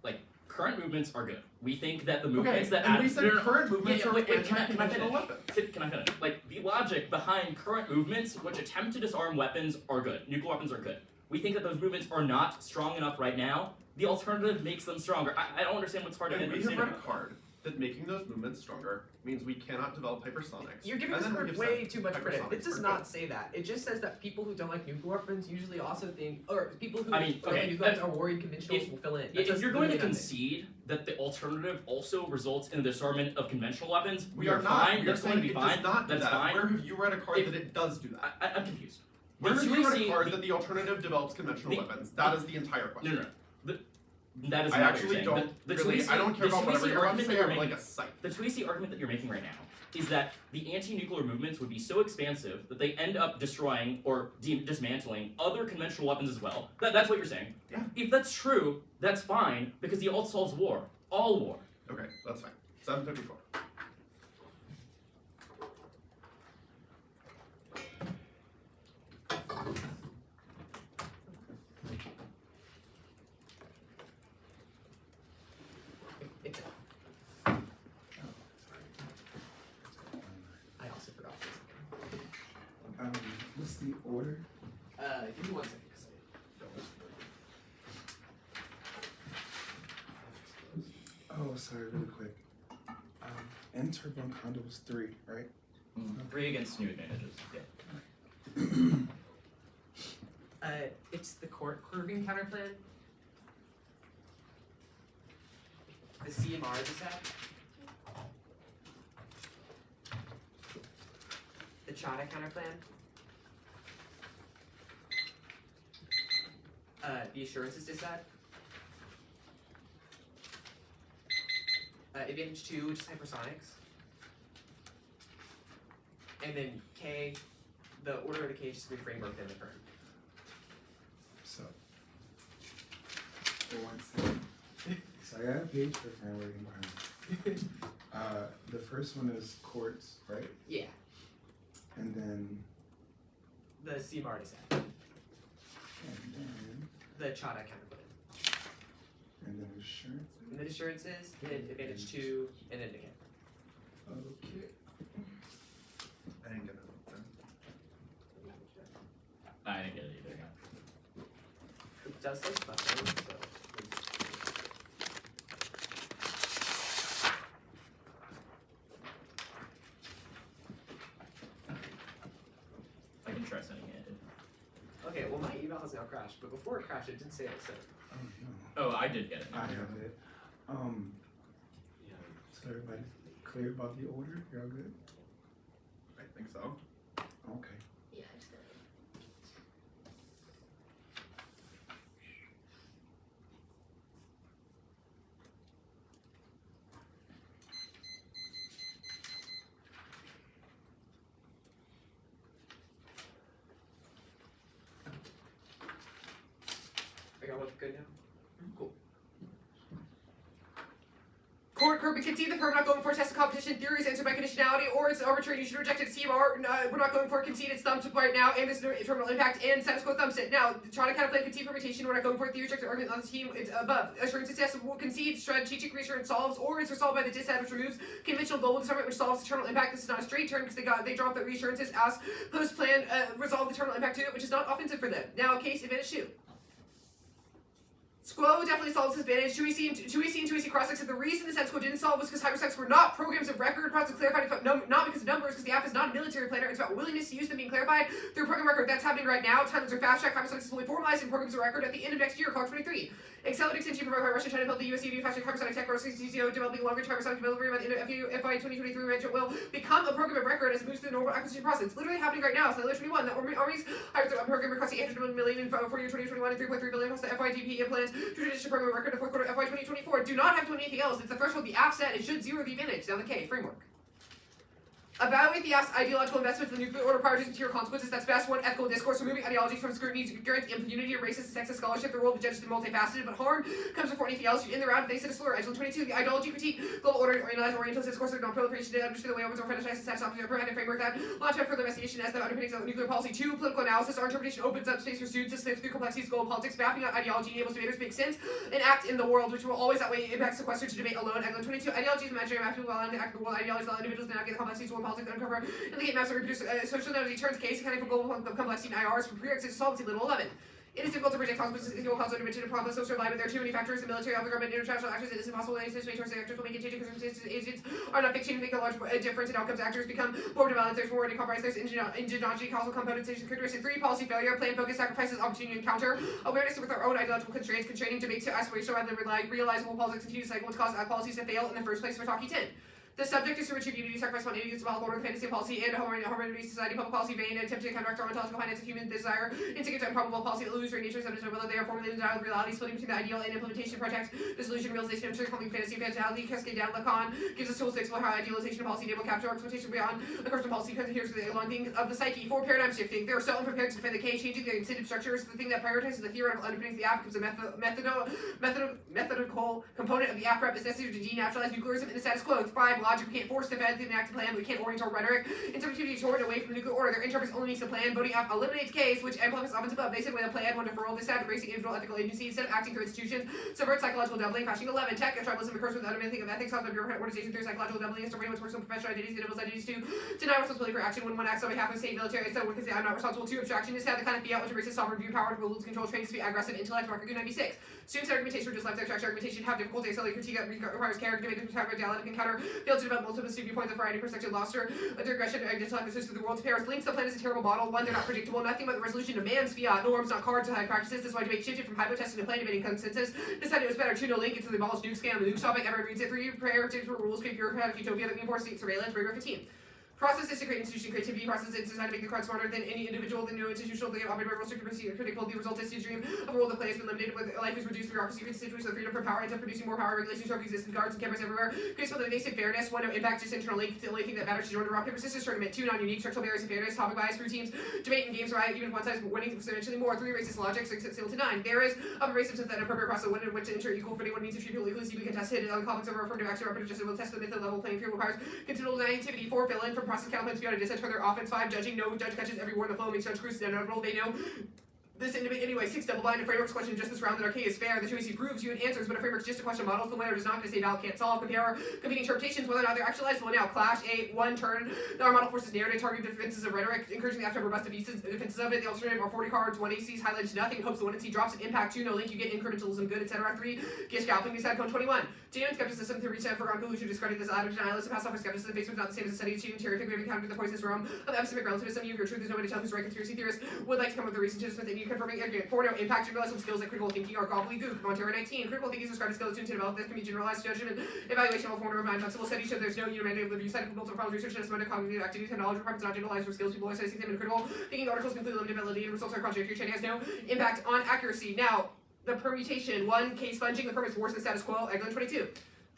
Like, current movements are good. We think that the Okay, movements that and add we said current movements are wait, can I anti-conventional finish? weapons. Can I finish? Like, the logic behind current movements which attempt to disarm weapons are good. Nuclear weapons are good. We think that those movements are not strong enough right now. The alternative makes them stronger. I don't understand what's hard to And we have understand read a about card that making those movements stronger means we cannot develop hypersonics. You're giving And this then we card have way said too much credit. hypersonics It does are not good. say that. It just says that people who don't like nuclear weapons usually also think, or people who I mean, don't like okay, nuclear weapons are worried conventionals if- will fill in. If you're going to concede that the alternative also results in the disarmament of conventional weapons, We are not. fine. We are That's going to saying be it fine. does not do That's that. fine. Where have you read a card If- that it does do that? I'm confused. Where have you read a 2AC card that the alternative develops conventional the- weapons? That is the entire question. No. That is I not what actually you're don't saying. The really. 2AC I don't care the about whatever 2AC you're about to argument say. that I'm you're like making- a site. The 2AC argument that you're making right now is that the anti-nuclear movements would be so expansive that they end up destroying or dismantling other conventional weapons as well. That's what you're saying. Yeah. If that's true, that's fine because the alt solves war. All war. Okay, that's fine. 754. It's I also forgot this. What's the order? Give me 1 second. 'Cause Oh, sorry, really quick. Enter Bunkondo was 3, right? 3 against new advantages. Yeah. it's the court curving counterplan. The CMR is that. The Chada counterplan. The assurances is that. Advantage 2, which is hypersonics. And then K, the order of the K is just reframework in the current. So, for 1 second. So I got a page for framework behind. The first one is courts, right? Yeah, And then, the CMR is that. The Chada counterplan. and then assurance. And then assurances, and then advantage 2, and then decay. Okay. I didn't get it. I didn't get it either. It does say special, so. I can try sending it. Okay, well my email has now crashed, but before it crashed it didn't say it, so. Oh no. Oh, I did get it. I have it. So everybody clear about the order? You're all good? I think so. Okay. Yeah, I just got it. I got 1 good now? Court could concede the firm not going for test of competition theories answered by conditionality, or it's arbitrary. You should reject it. CMR, we're not going for conceded thumbs up right now, and this terminal impact and status quo thumbs it. Now, trying to kind of play concede permutation. We're not going for theory rejected argument on the team. It's above. Assurance test will concede strategic reassurance solves, or it's resolved by the disadvantage which removes conventional global disarmament, which solves the terminal impact. This is not a straight turn because they dropped the reassurances as post plan resolve the terminal impact to it, which is not offensive for them. Now, case advantage 2. Squo definitely solves his advantage. 2EC and 2EC cross-exit. The reason the Squo didn't solve was because hypersects were not programs of record. Process clarified, not because of numbers, because the app is not a military planner. It's about willingness to use them being clarified through program record. That's happening right now. Timelines are fast track. Hypersects is fully formalized in programs of record at the end of next year, called 23. Accelerate extension provided by Russia, China, build the USDV fast track hypersonic tech, or CTO developing longer hypersonic delivery by the end of FY 2023. It will become a program of record as it moves through the normal acquisition process. It's literally happening right now. So, 21, the Army's program requesting 800 million in for year 2021 and 3.3 billion across the FYDP implants to traditional program record the fourth quarter of FY 2024. Do not have to do anything else. It's the threshold the app set. It should zero the advantage. Now the K framework. Evaluate the app's ideological investments in the nuclear order priorities and material consequences. That's best one ethical discourse, removing ideologies from scrutiny to grant impunity to racist and sexist scholarship. The role of the judge is multifaceted, but harm comes before anything else. In the round, they said a slur. Edgelin 22, the ideology critique, global order, orientalist discourse of non-proliferation to understand the way opens or fetishizes status opposite preventive framework that launch out further investigation as the underpinnings of nuclear policy. 2, political analysis. Our interpretation opens up space for students to sift through complexities of global politics. Mapping out ideology enables debaters to make sense and act in the world, which will always outweigh impacts sequestered to debate alone. Edgelin 22, ideology is imaginary mapping while in the act of the world. Ideologies allow individuals to navigate the complexities of world politics and uncover and the gate maps that reproduce social identity turns case accounting for global complexity and IRs from prerequisite solvency little 11. It is difficult to predict consequences if you will cause intervention and profit social alignment. There are too many factors in military, other government, international actors. It is impossible that any situation where actors will make a change because circumstances agents are not fiction and make a large difference in outcomes. Actors become more developed. There's more compromise. There's indigeneity, causal components, characteristic. 3, policy failure. Plan, focus, sacrifices, opportunity, encounter. Awareness with our own ideological constraints, constraining debates to aspirational rather than realizable politics continue to cycle, which cause policies to fail in the first place for Talkie 10. The subject is to retrieve unity, sacrifice spontaneity, against develop order, fantasy policy, and harmony, society, public policy, vain, attempt to counteract our ontological finance of human desire, instigate to improbable policy, illusory nature, subject to whether they are formulated in dialogue with reality, splitting between the ideal and implementation, project, dissolution, realization, of truth, calming fantasy, fatality, cascade down, Lacan, gives us tools to explore how idealization of policy enable capture, exploitation beyond the course of policy, because here's the elonging of the psyche. 4, paradigm shifting. They are so unprepared to defend the K, changing the incentive structures. The thing that prioritizes the theoretical underpinnings of the app becomes a methodical component of the app prep is necessary to denaturalize nuclearism in the status quo. 5, logic. We can't force defend an active plan, we can't orient our rhetoric. Interpretivity toward away from the nuclear order. Their interpreters only makes a plan. Voting up eliminates Ks, which amplifies offense above. They said with a plan, one deferral, they said embracing individual ethical agency instead of acting through institutions. Subvert psychological doubling. Flashing 11. Tech tribalism occurs with the undermining of ethics, caused by bureaucratic organization through psychological doubling. Is to rein with personal professional identities, enables identities to deny responsibility for action when one acts on behalf of the state military. Instead of one can say I'm not responsible to abstraction. Is to have the kind of fiat which embraces sovereign view, power, and rules, control, trains to be aggressive intellect. Marker 96. Students' argumentation reduce left abstract argumentation, have difficulty accelerating critique that requires character, debate, dialectic encounter, fail to develop multiple viewpoints of variety, perspective, lost her, digression, intellect associated with the world's pairs. Links the plan is a terrible model. 1, they're not predictable. Nothing but the resolution demands fiat norms, not cards, and high practices. This is why debate shifted from hypotesting to plan debating consensus. Decided it was better. 2, no link into the abolished nuke scam, the nuke topic. Everyone reads it. 3, prayer, rules, create bureaucratic utopia that reinforce state surveillance. Paragraph 15. Process is to create institution creativity. Process is designed to make the crowd smarter than any individual. The new institutional thing operated by rules to critical. The result is to dream of a world that play has been limited with life is reduced, bureaucracy, constituents of freedom from power, ends up producing more power, regulations, trophy existence, guards and cameras everywhere. Creates the basic fairness. 1, no impact, just internal link. The only thing that matters to join the rock paper scissors tournament. 2, non-unique structural barriers and fairness. Topic bias, routines, debate and games right, even if one side is winning substantially more. 3, racist logic, 6, sealed to 9. There is a racist system that appropriate process when in which to enter equal footing. One means to treat people equally, we contested on conflicts over affirmative action or adjusted will test the myth of level playing field requires considerable naivety. 4, fill in from process counterpoints beyond a distance further offense. 5, judging. No judge catches every word in the flow, makes judge cruises inevitable. They know this anyway. 6, double blind. A framework's question just this round that RK is fair. The 2AC proves you and answers, but a framework's just a question models. The winner does not, to say valid can't solve. Compare competing interpretations, whether or not they're actualizable. Now, clash. 8, 1 turn. Our model forces narrative, targeted defenses of rhetoric, encouraging the after robust defenses of it. The alternative are 40 cards. 1 ACs highlighted to nothing. Hopes the 1 AC drops an impact. 2, no link. You get incrementalism good, etc. 3, get scalping. Decide code 21. Genuine skepticism to reach out for conclusion, discredit this out of denialism. Pass off for skepticism. Facebook is not the same as a study of cheating, cherry pick, maybe counter the poisonous realm of epistemic relativism. You have your truth. There's no way to tell who's right. Conspiracy theorists would like to come up with a reason to dismiss it. You confirming again. 4, no impact. Generalized skills like critical thinking are gobbledygook. Montero 19. Critical thinking is described as skills tuned to develop this can be generalized judgment, evaluation of a form of mind. Flexible study showed there's no humanity of the view side of multiple problems, research, and estimate cognitive activities, and knowledge requirements not generalized for skills. People are studying them in critical thinking articles completely limited ability and results are contradictory. Chain has no impact on accuracy. Now, the permutation. 1, case sponging. The perm is worse than status quo. Egglin 22.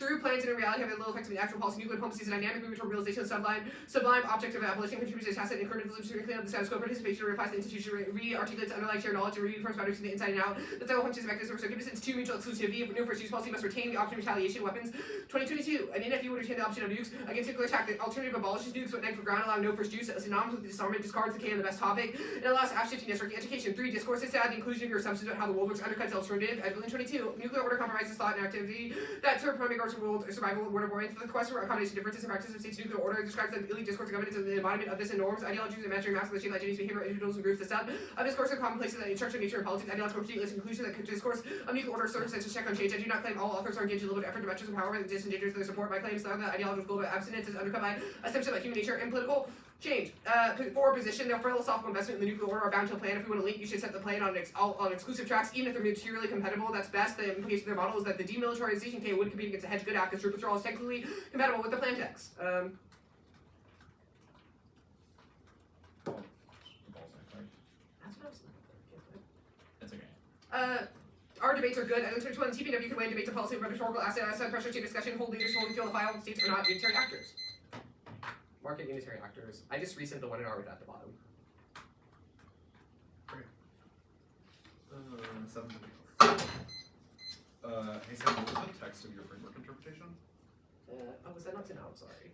through plans and in reality have a little effect on the actual policy. Nuclear diplomacy is a dynamic movement toward realization of sublime object of abolition, contributes to tacit and current clean up the status quo. Participation replies the institution, re-articulates underlying shared knowledge, and reforms boundaries from the inside and out. The several functions and mechanisms are given to mutual exclusivity. New first use policy must retain the option of retaliation weapons. 2022, an NFU would retain the option of nukes against nuclear attack. The alternative abolishes nukes but neg for ground, allowing no first use. Synonymous with disarmament, discards the K on the best topic. It allows half-shiftiness, working education. 3, discourses to add the inclusion of your assumptions about how the world works undercuts the alternative. At 22, nuclear order compromises thought and activity that serve primary goals for world survival and word oriented. The quest for accommodation differences in practices of states' nuclear order describes the elite discourse of governance and the embodiment of this in norms, ideologies, and imaginary maps of the shape identities, behavior, individuals, and groups. The set of discourse of commonplaces that instruction, nature, and politics, ideological critique, conclusion that discourse of nuclear order serves as a check on change. I do not claim all authors are engaged in deliberate effort to matches of power and disengagers their support. My claim is that ideological abstinence is undercut by assumption about human nature and political change. For position, their philosophical investment in the nuclear order are bound to a plan. If we want to link, you should set the plan on exclusive tracks, even if they're materially compatible. That's best. The implication of their model is that the demilitarization K would compete against a hedge good act, because troop withdrawal is technically compatible with the plan text. That's what I was looking for. That's okay. Our debates are good. I looked at one TPW can win debates of policy, rhetorical asset pressure, chain discussion, hold leaders, holding field of file, states are not unitary actors. Market unitary actors. I just resent the one in R with at the bottom. 754. Hey Sam, what was the text of your framework interpretation? Was that not to now? I'm sorry.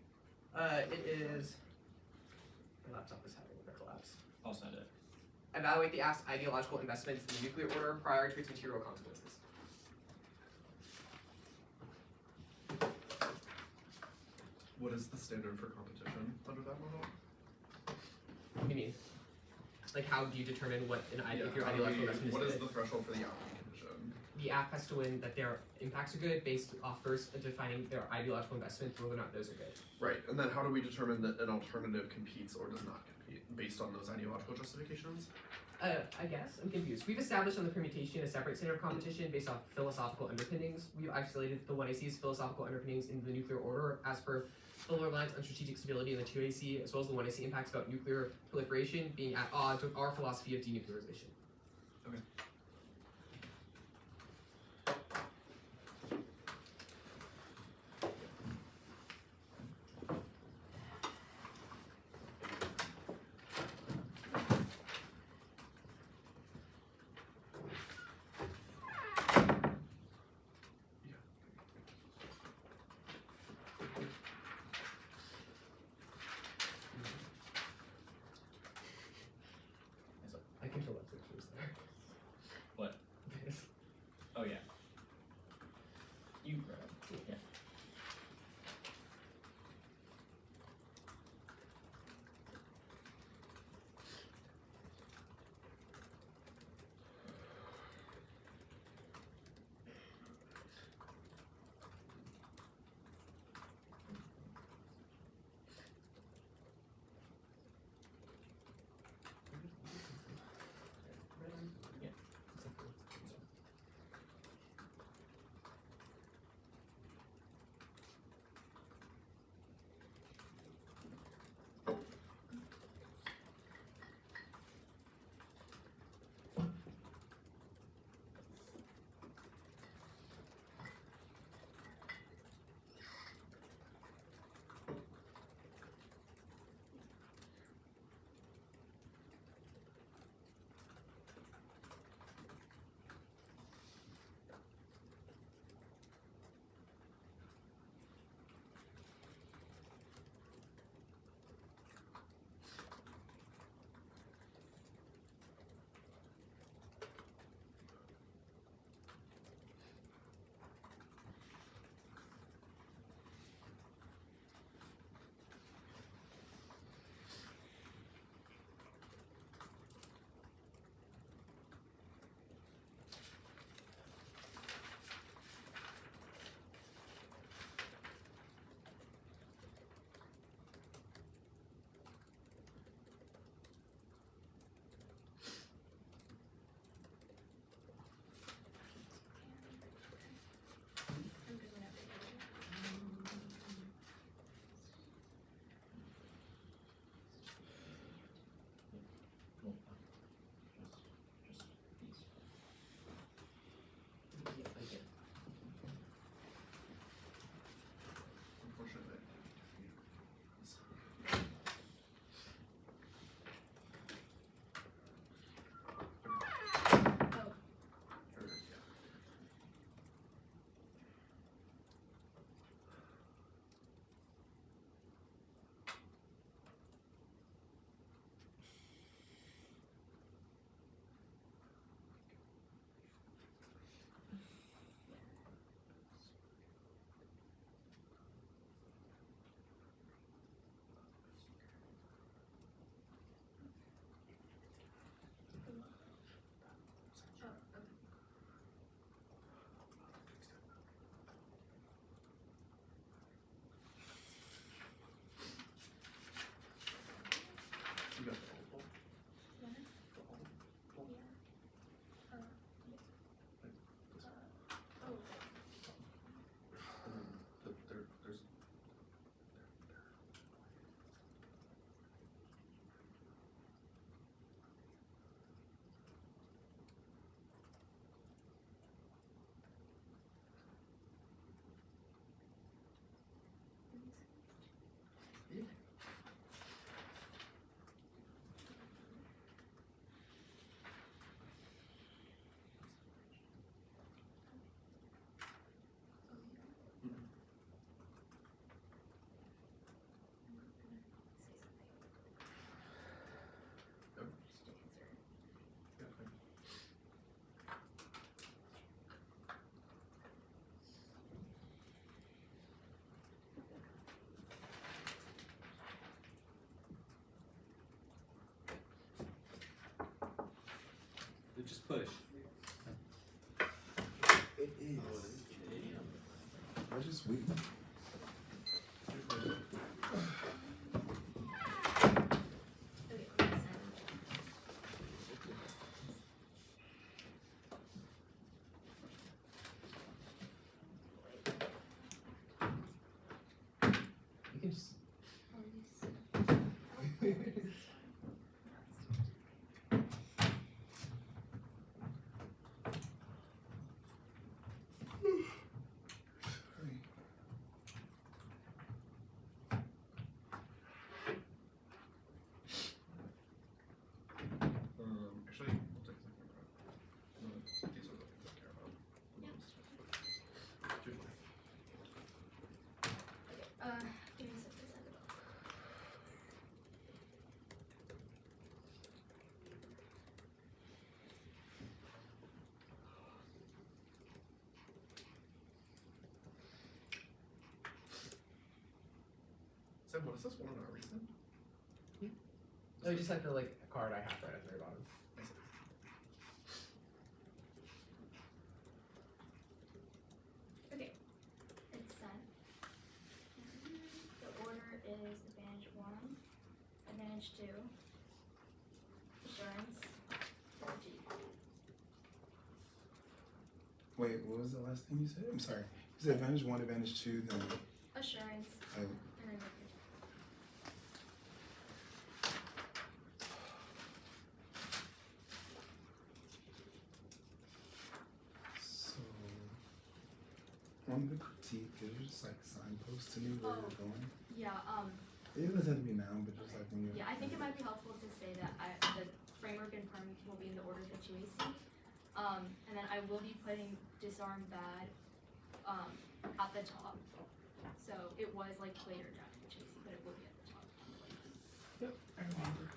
It is. My laptop is having a collapse. I'll send it. Evaluate the asked ideological investments in the nuclear order prior to its material consequences. What is the standard for competition under that model? What do you mean? Like, how do you determine what if your how do ideological we- investment what is is good? the threshold for the outcome condition? The app has to win that their impacts are good based off first defining their ideological investment, whether or not those are good. Right, and then how do we determine that an alternative competes or does not compete based on those ideological justifications? I guess I'm confused. We've established on the permutation a separate standard of competition based off philosophical underpinnings. We've isolated the 1AC's philosophical underpinnings in the nuclear order as per the reliance on strategic stability in the 2AC, as well as the 1AC impacts about nuclear proliferation being at odds with our philosophy of denuclearization. Okay. I can feel that pictures there. Just push. It is. We're just weak. Okay, we're gonna send. You can just. Sorry. Actually, we'll take something about. These are the things I care about. Give me a second to send it off. Sam, what is this one on our recent? Oh, you just sent the like card I have right at the very bottom. Okay, it's sent. The order is advantage 1, advantage 2, assurance, G. Wait, what was the last thing you said? I'm sorry. You said advantage 1, advantage 2, then. Assurance, Oh. and then victory. So, on the critique, is there just like signposts to me where we're going? Yeah, It doesn't have to be now, but just like when you're. yeah, I think it might be helpful to say that the framework and perm will be in the order that you AC. And then I will be putting disarm bad at the top. So it was like later down in the chasing, but it will be at the top. Yep, I remember.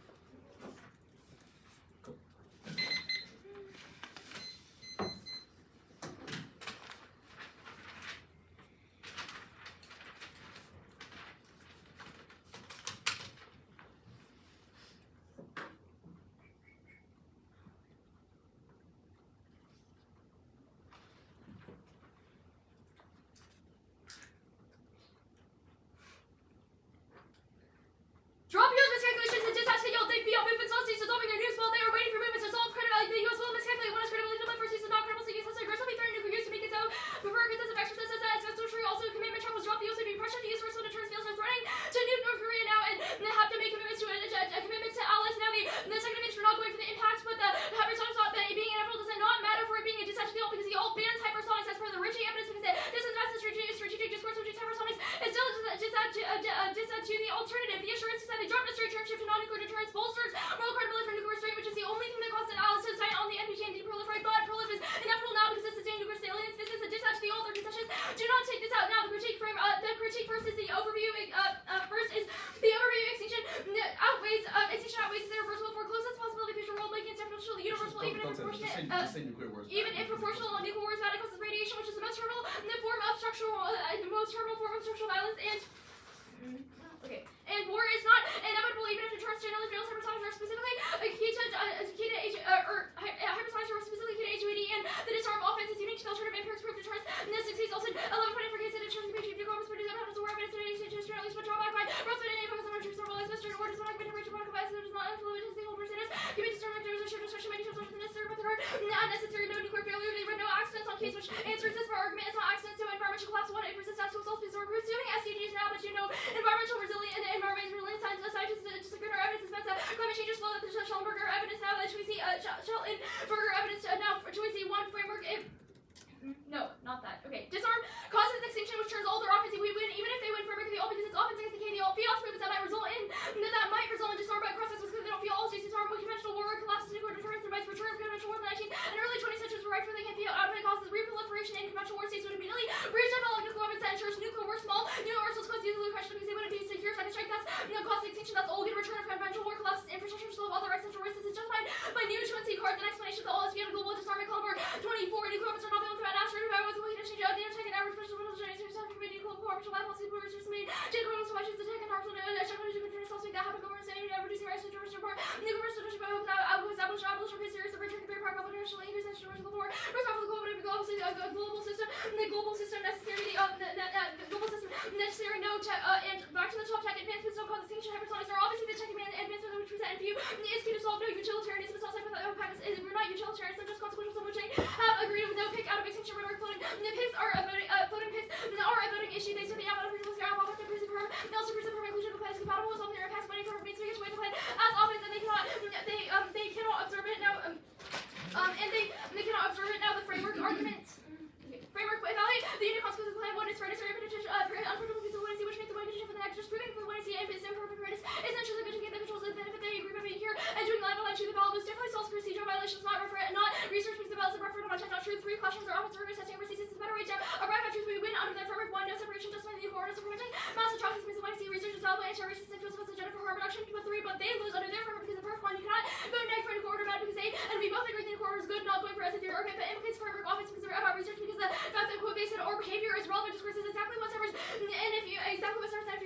Drop US miscalculations and dispatch the yelled big BL movements on season solving a new small. They are waiting for movements to solve credibility. The US will miscalculate one is credibility to for season not credible seeking such aggressively threatening nuclear use to make it so. Prefer consensus of exercises as especially also commitment travels drop the US would be pressure to use force when it turns feels threatening to nuke North Korea now and have to make commitments to a commitment to allies now. The second image for not going for the impact, but the hypersonics not being inevitable does not matter for it being a dispatch of the alt because the alt bans hypersonics as per the Ritchie evidence because this is not strategic discourse which is hypersonics. It's still just to the alternative. The assurance is that they dropped a straight term shift to non-nuclear deterrence bolsters moral credibility for nuclear restraint, which is the only thing that caused an allies to sign on the NPT and deproliferate. But prolif is inevitable now because this is sustained nuclear salience. This is a dispatch to the alt. Their concessions do not take this out now. The critique frame. The critique first is the overview. First is the overview. Extinction outweighs. Extinction outweighs the irreversible for closest possibility future world making separable the universal even if proportionate. Even if proportional on nuclear war is bad, it causes radiation, which is the most terminal form of structural, the most terminal form of structural violence, and okay. And war is not inevitable, even if the terms generally fails. Hypersonics are specifically key to hypersonics are specifically key to HUAD, and the disarm offense is unique to the alternative empirics proof deterrence. And this succeeds also 11 for case in terms of page of Congress, but how does the war evidence today to at least one drawback by Rothman and focus on our troops normalized Western war does not have been a protocol device that does not influence the single percentage. Give me disarm there is a shared destruction, many times larger than necessary, but there are unnecessary no nuclear failure. They read no accidents on case, which answers this for argument. It's not accidents to environmental collapse. One, it persists as to assault, we're assuming SDGs now, but you know environmental resilience and environmental resilience scientists disagree on our evidence is that climate change is slow. That the Schellenberger evidence now that we see Schellenberger evidence now for choice 1 framework. No, not that. Okay. Disarm causes extinction, which turns all their offensive. We win even if they win framework of the all because it's offense against the KD all. Fios movements that might result in disarm by process because they don't feel all states disarm when conventional war collapses nuclear deterrence and vice return of conventional war in the 19th and early 20th centuries were right for they can't feel out of it causes reproliferation in conventional war states would immediately redevelop nuclear weapons that ensures nuclear war small. Universals cause nuclear question because they wouldn't be secure. Second strike that's cause extinction. That's all good return of conventional war collapses infrastructure slow of other existential risks. This is just my new truancy cards and explanation of the all is via global disarmament Column 24. Nuclear weapons are not the only threat. Asteroid I was looking to change out the attack and average personal committee cooperation life policy blue research made general solutions attack and harmful technology to control something that happened over saying reducing rights to report nuclear restoration by abolish series of return to bear power framework floating pigs are floating pigs are a voting issue. They said the outline of principles are offense and prison perm. They also present perm inclusion of plans compatible with all their impacts. Money for means to get away the plan as offense, and they cannot observe it now. And they cannot observe it now. The framework arguments. Framework evaluate the unit consequences of plan. One is fairness or unpredictable piece of one which makes the one condition for the next. Just proving for one and it's imperfect fairness is not just a good to get the controls of the benefit they agree by being here and doing line by line to the value. This definitely solves procedural violations, not research means develops a referendum on tech, not truth. 3 classrooms are often rigorous testing overseas. This is a better way to arrive at truth. We win under the framework. 1, no separation, just the coordinates of preventing mass atrocities means the one research is valuable anti-racist and feels agenda for harm reduction. But 3, but they lose under their framework because of perfect one. You cannot vote neg for a order bad because they and we both agree the order is good, not going for as a theory argument, but implicates framework offense because they're about research because the fact that quote based or behavior is relevant discourse is exactly what suffers and if you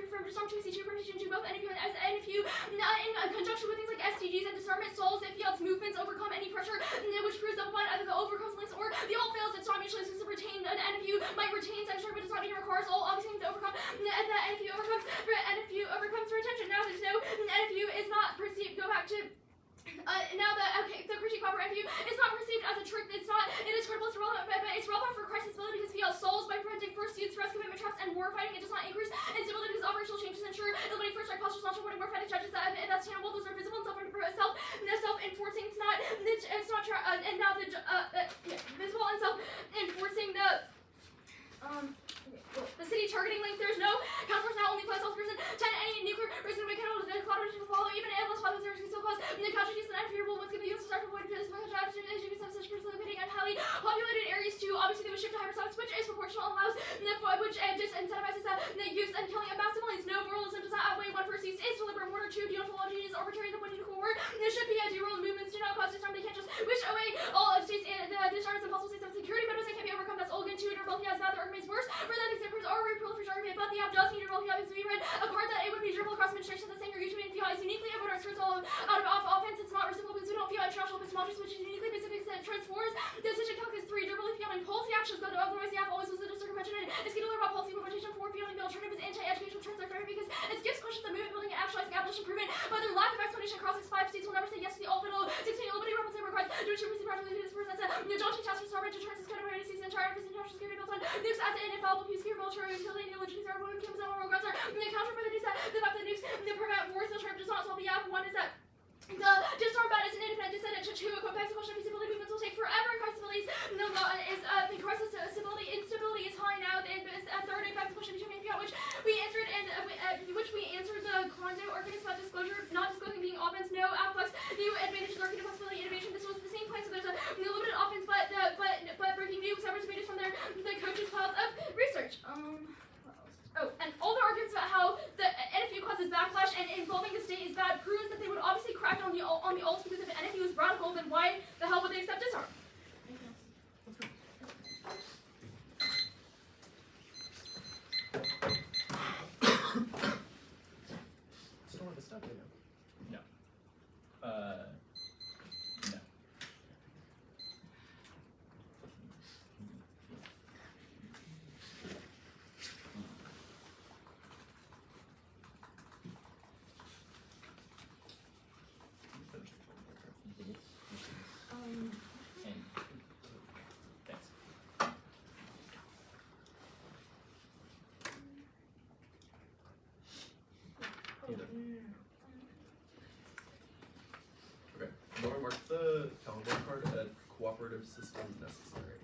from disarm to CG permission to both and if you in conjunction with things like SDGs and disarmament solves it fields movements overcome any pressure which proves double blind either the overcomes links or the all fails it's not mutually exclusive retain and if you might retain sexual but does not mean it requires all obviously to overcome and if you overcomes retention now there's no and if you is not perceived go back to now the critique proper view is not perceived as a trick. It is critical. It's relevant, but it's relevant for crisis ability because it solves by preventing first youth stress commitment traps and war fighting. It does not increase instability because operational changes ensure ability first strike postures not supporting war fighting judges that's tenable. Those are visible and self-enforcing. It's not and now the visible and self-enforcing the city targeting link. There's no counterforce now. Only plus prison. 10 any nuclear reason we cannot the collaboration will follow even if less populous can still cause the countries and unfavorable ones give the US to start avoiding this much such participating in highly populated areas too. Obviously they would shift to hypersonics which is proportional allows which disincentivizes the use and killing of massive millions. No moralism does not outweigh one first use is deliberate murder. 2 deontology is arbitrary. The point of equal word there should be anti-world movements do not cause disarm. They can't just wish away all of states and disarms impossible states of security but they can't be overcome. That's Olgan 2 durability has bad the argument is worse for that examples are proliferation argument but the app does need durability because we read a card that it would be durable across administrations the same your YouTube and feel is uniquely avoid our skirts all out of off offense. It's not reciprocal because we don't feel international epistemology which is uniquely specific that transforms the decision calculus 3 durability feeling policy actions go to otherwise the app always was a circumvention and it's getting about policy implementation 4 feeling the alternative is anti-educational trends are fair because it skips questions of movement building and actualizing abolition improvement but their lack of explanation across 5 states will never say yes to the all fiddle 16 liberty representative requires doing two recent practically this person that's a daunting task for sovereign deterrence is kind of ready to see the entire emphasis national security built on nukes as an infallible peace care military utility ideologies are women Kim's and world guns are the counter for the news that the fact that nukes the prevent wars the term does not solve the app. One is that the disarm bad is an independent descendant to a complex question of feasibility movements will take forever and crisis abilities no is the crisis stability instability is high now and third impacts the question between which we answered and the condo arguments about disclosure not disclosing being offense no afflux new advantages are flexibility innovation. This was the same plan so there's a limited offense but breaking new separate debated from the coaches piles of research. Oh, and all the arguments about how the NFU causes backlash and involving the state is bad proves that they would obviously crack on the alts because if the NFU is radical, then why the hell would they accept disarm? Store the stuff, you know. No. No. And thanks. Okay. Laura, mark the calendar card at cooperative system necessary.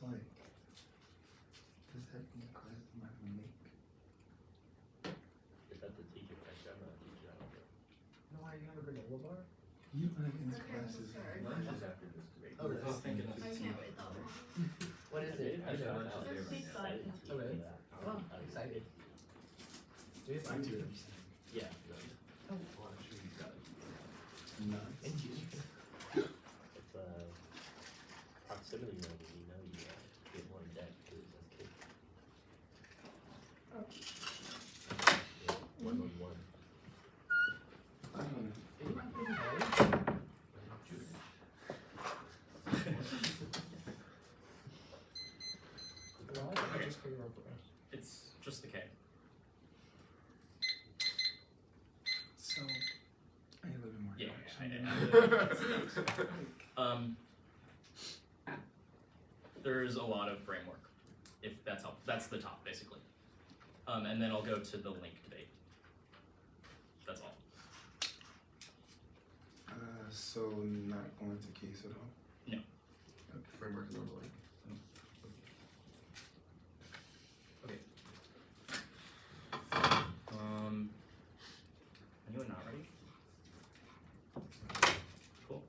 like, does that mean classes might make? Is that the teacher question? I'm not a teacher. I don't know. No, why you never granola bar? You know, like in Okay, classes. sorry. Lunch is after this debate. Oh, I was thinking I can't wait though. What is it? I shot out there. That's exciting. Oh, really? Oh, excited. Do you have I do. Yeah. Oh. Well, I'm sure you've got it. Nuts. It's proximity level, you know, you get more in depth to it as kids. Oh. Yeah, 1-on-1. I don't know. Did you mind putting Harry? Well, I think I just put your own program. It's just the K. So, I need a little bit more Yeah, direction. There's a lot of framework, if that's helpful. That's the top, basically. And then I'll go to the link debate. That's all. So not going to case at all? Framework is on the link. Anyone not ready? Cool.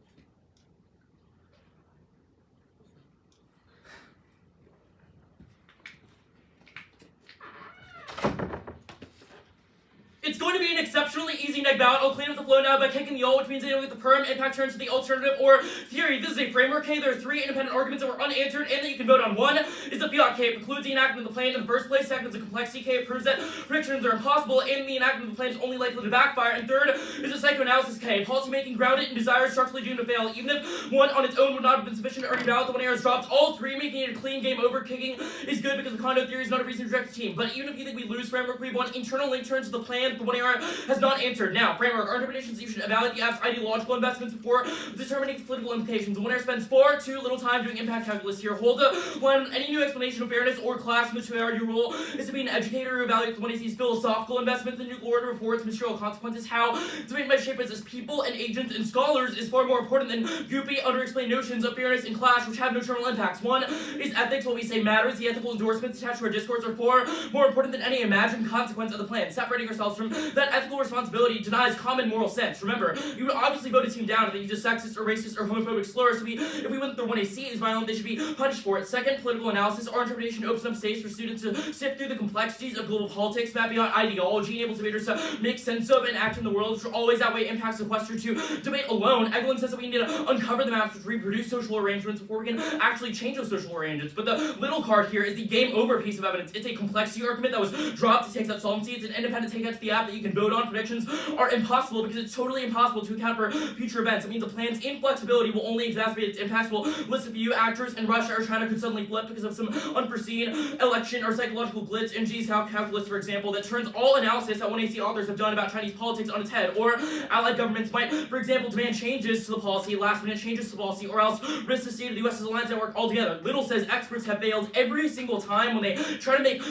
It's going to be an exceptionally easy neg bout. I'll clean up the flow now by kicking the ult, which means they don't get the perm. Impact turns to the alternative or theory. This is a framework K. There are 3 independent arguments that were unanswered and that you can vote on. 1 is the fiat K. It precludes the enactment of the plan in the first place. 2nd is the complexity K. It proves that predictions are impossible and the enactment of the plan is only likely to backfire. And 3rd is the psychoanalysis K. Policymaking grounded in desire structurally doomed to fail. Even if 1 on its own would not have been sufficient to earn a ballot, the 1 error is dropped. All 3 making it a clean game over. Kicking is good because the condo theory is not a reason to reject the team. But even if you think we lose framework, we won. Internal link turns to the plan. The 1 error has not answered. Now, framework. Our interpretations you should evaluate the app's ideological investments before determining its political implications. The 1 error spends far too little time doing impact calculus here. Hold the line on any new explanation of fairness or clash in the 2 error. Your role is to be an educator who evaluates the 1AC's philosophical investment in the nuclear order before its material consequences. How debate might shape us as people and agents and scholars is far more important than goopy, underexplained notions of fairness and clash which have no terminal impacts. 1 is ethics. What we say matters. The ethical endorsements attached to our discourse are far more important than any imagined consequence of the plan. Separating ourselves from that ethical responsibility denies common moral sense. Remember, you would obviously vote a team down if they use a sexist or racist or homophobic slur, so if we went through 1AC is violent, they should be punished for it. 2nd, political analysis. Our interpretation opens up space for students to sift through the complexities of global politics, mapping out ideology, enables debaters to make sense of and act in the world, which will always outweigh impacts of Western to debate alone. Eglin says that we need to uncover the maps which reproduce social arrangements before we can actually change those social arrangements. But the little card here is the game over piece of evidence. It's a complexity argument that was dropped to take that solvency. It's an independent takeout to the app that you can vote on. Predictions are impossible because it's totally impossible to account for future events. It means the plan's inflexibility will only exacerbate its impacts. Will list a few actors in Russia or China could suddenly flip because of some unforeseen election or psychological glitch in G's calculus, for example, that turns all analysis that 1AC authors have done about Chinese politics on its head. Or allied governments might, for example, demand changes to the policy, last-minute changes to the policy, or else risk the state of the U.S.'s alliance network altogether. Little says experts have failed every single time when they try to make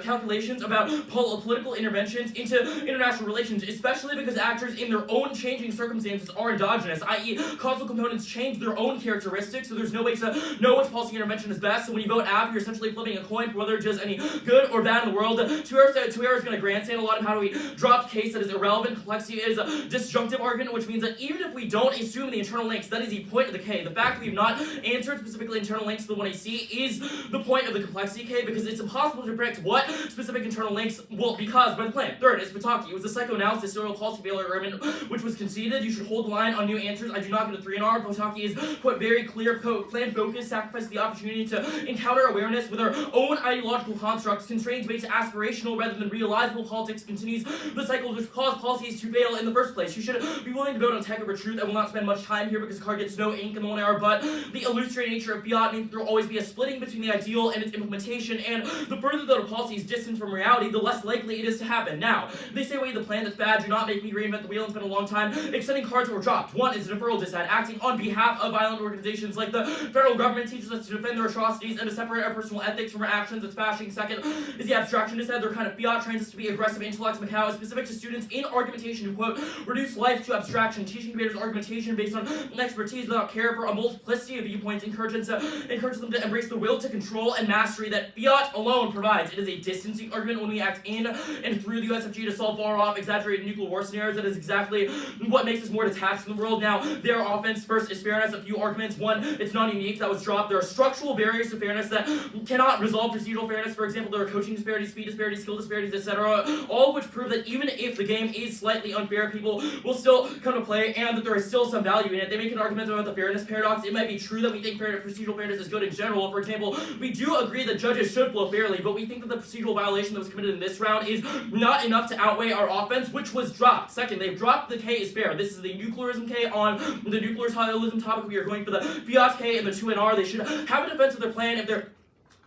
calculations about political interventions into international relations, especially because actors in their own changing circumstances are endogenous, i.e. causal components change their own characteristics, so there's no way to know which policy intervention is best. So when you vote app, you're essentially flipping a coin for whether it does any good or bad in the world. 2 errors is going to grandstand a lot of how do we drop case that is irrelevant. Complexity is a disjunctive argument, which means that even if we don't assume the internal links, that is the point of the K. The fact that we have not answered specifically internal links to the 1AC is the point of the complexity K, because it's impossible to predict what specific internal links will be caused by the plan. 3rd is Pataki. It was a psychoanalysis serial policy failure argument which was conceded. You should hold the line on new answers. I do not get a 3 in R. Pataki is quite very clear. Plan focus sacrifices the opportunity to encounter awareness with our own ideological constructs. Constrained debates aspirational rather than realizable. Politics continues the cycles which cause policies to fail in the first place. You should be willing to vote on tech over truth. I will not spend much time here because the card gets no ink in the 1 hour, but the illustrated nature of fiat means there will always be a splitting between the ideal and its implementation, and the further that a policy is distant from reality, the less likely it is to happen. Now, They say away the plan that's bad, do not make me reinvent the wheel, it's been a long time. Extending cards that were dropped. One is a deferral dissent, acting on behalf of violent organizations like the federal government teaches us to defend their atrocities and to separate our personal ethics from our actions. It's fashing. Second is the abstraction dissent. Their kind of fiat trains us to be aggressive intellects. Macau is specific to students in argumentation who, quote, reduce life to abstraction, teaching debaters argumentation based on expertise without care for a multiplicity of viewpoints, encourages them to embrace the will to control and mastery that fiat alone provides. It is a distancing argument when we act in and through the USFG to solve far-off, exaggerated nuclear war scenarios. That is exactly what makes us more detached from the world. Now, their offense first is fairness. A few arguments. One, it's not unique. That was dropped. There are structural barriers to fairness that cannot resolve procedural fairness. For example, there are coaching disparities, speed disparities, skill disparities, etc. All of which prove that even if the game is slightly unfair, people will still come to play, and that there is still some value in it. They make an argument about the fairness paradox. It might be true that we think procedural fairness is good in general. For example, we do agree that judges should flow fairly, but we think that the procedural violation that was committed in this round is not enough to outweigh our offense, which was dropped. Second, they've dropped the K is fair. This is the nuclearism K on the nuclearism topic. We are going for the fiat K and the 2NR. They should have a defense of their plan if they're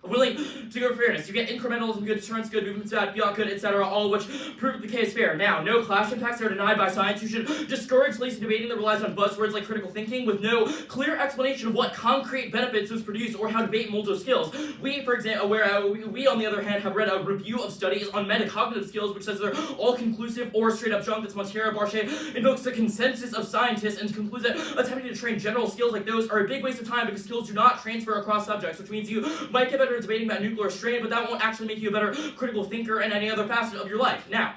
willing to go for fairness. You get incrementalism good, deterrence good, movements bad, fiat good, etc., all of which prove the case fair. Now, no clash impacts are denied by science. You should discourage lazy debating that relies on buzzwords like critical thinking with no clear explanation of what concrete benefits was produced or how debate molds those skills. We, for example, we on the other hand have read a review of studies on metacognitive skills which says they're all conclusive or straight up junk. That's Montero. Barche invokes the consensus of scientists and concludes that attempting to train general skills like those are a big waste of time because skills do not transfer across subjects, which means you might get better at debating about nuclear strain, but that won't actually make you a better critical thinker in any other facet of your life. Now,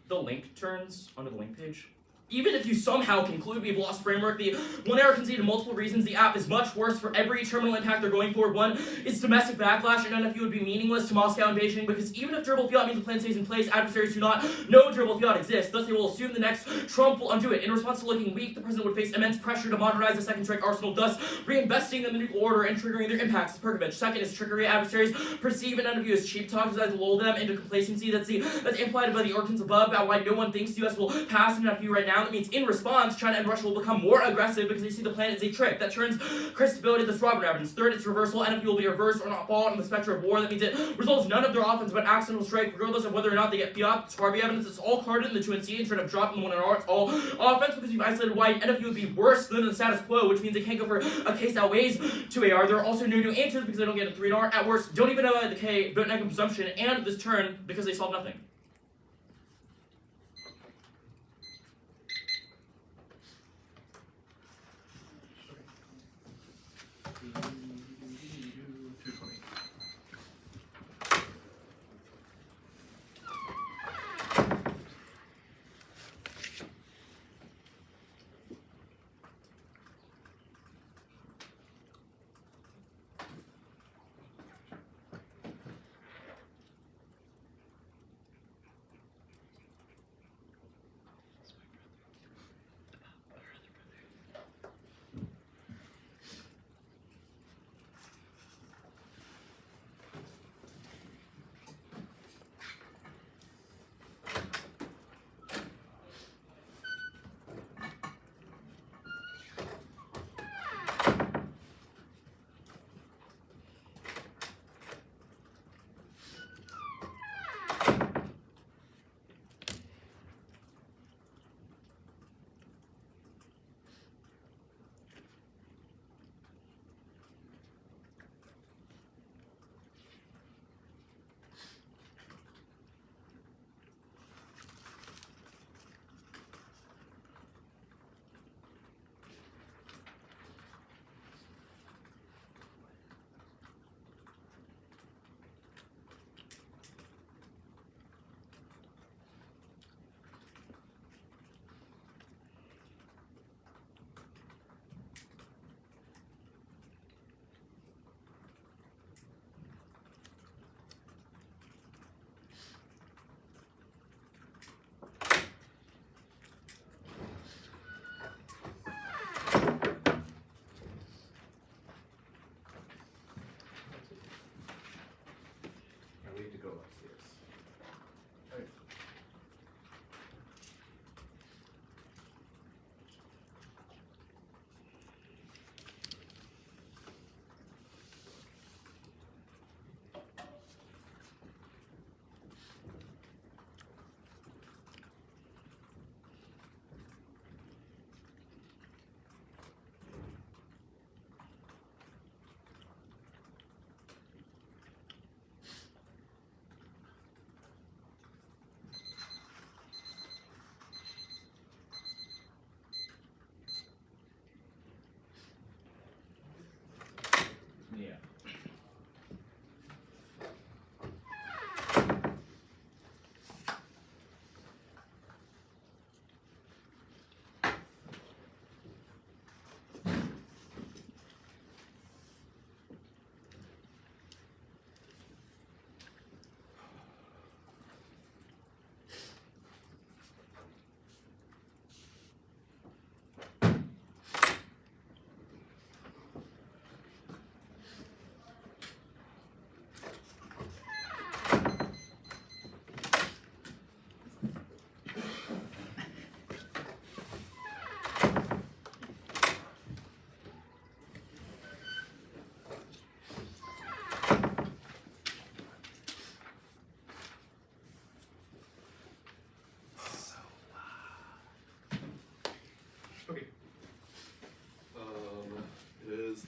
the link turns onto the link page. Even if you somehow conclude we've lost framework, the one error conceded multiple reasons. The app is much worse for every terminal impact they're going for. One is domestic backlash, and NFU would be meaningless to Moscow and Beijing because even if durable fiat means the plan stays in place, adversaries do not know durable fiat exists. Thus, they will assume the next Trump will undo it. In response to looking weak, the president would face immense pressure to modernize the second strike arsenal, thus reinvesting in the nuclear order and triggering their impacts. Perkovich. Second is trickery. Adversaries perceive an NFU as cheap talk, designed to lull them into complacency. That's implied by the organs above about why no one thinks the U.S. will pass an NFU right now. That means in response, China and Russia will become more aggressive because they see the plan as a trick that turns credibility to Robin evidence. Third, it's reversal. NFU will be reversed or not fall on the spectrum of war. That means it results none of their offense but accidental strike, regardless of whether or not they get fiat. Harvey evidence. It's all carded in the 2NC instead of dropping the 1NR. It's all offense because you've isolated white. NFU would be worse than the status quo, which means they can't go for a case that outweighs 2AR. There are also no new answers because they don't get a 3NR. At worst, don't even know the K, vote negative presumption, and this turn because they solve nothing.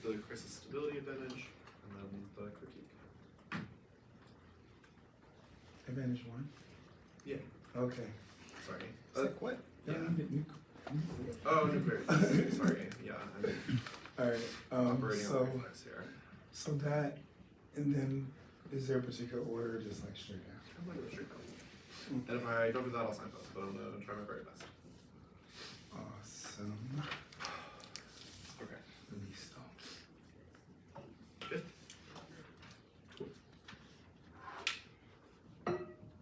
the crisis stability advantage, and then the critique. Advantage 1? Yeah. Okay. Sorry. It's like what? yeah. Nuclear. Oh, nuclear. Sorry. Yeah. I'm Alright, operating so, on reflex here. so that, and then, is there a particular order, or just like straight down? I'm gonna go straight down. And if I don't do that, I'll sign post, but I'm gonna try my very best. Awesome. Okay. Release though. Good.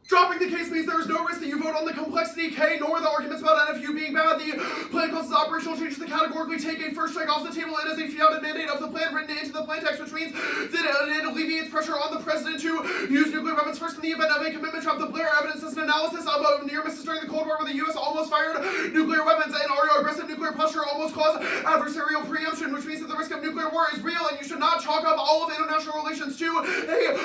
Dropping the case means there is no risk that you vote on the complexity K, nor the arguments about NFU being bad. The plan causes operational changes that categorically take a first strike off the table. It is a fiat mandate of the plan written into the plan text, which means that it alleviates pressure on the president to use nuclear weapons first in the event of a commitment to have the Blair evidence as an analysis of near misses during the Cold War, where the U.S. almost fired nuclear weapons, and our aggressive nuclear posture almost caused adversarial preemption, which means that the risk of nuclear war is real, and you should not chalk up all of international relations to the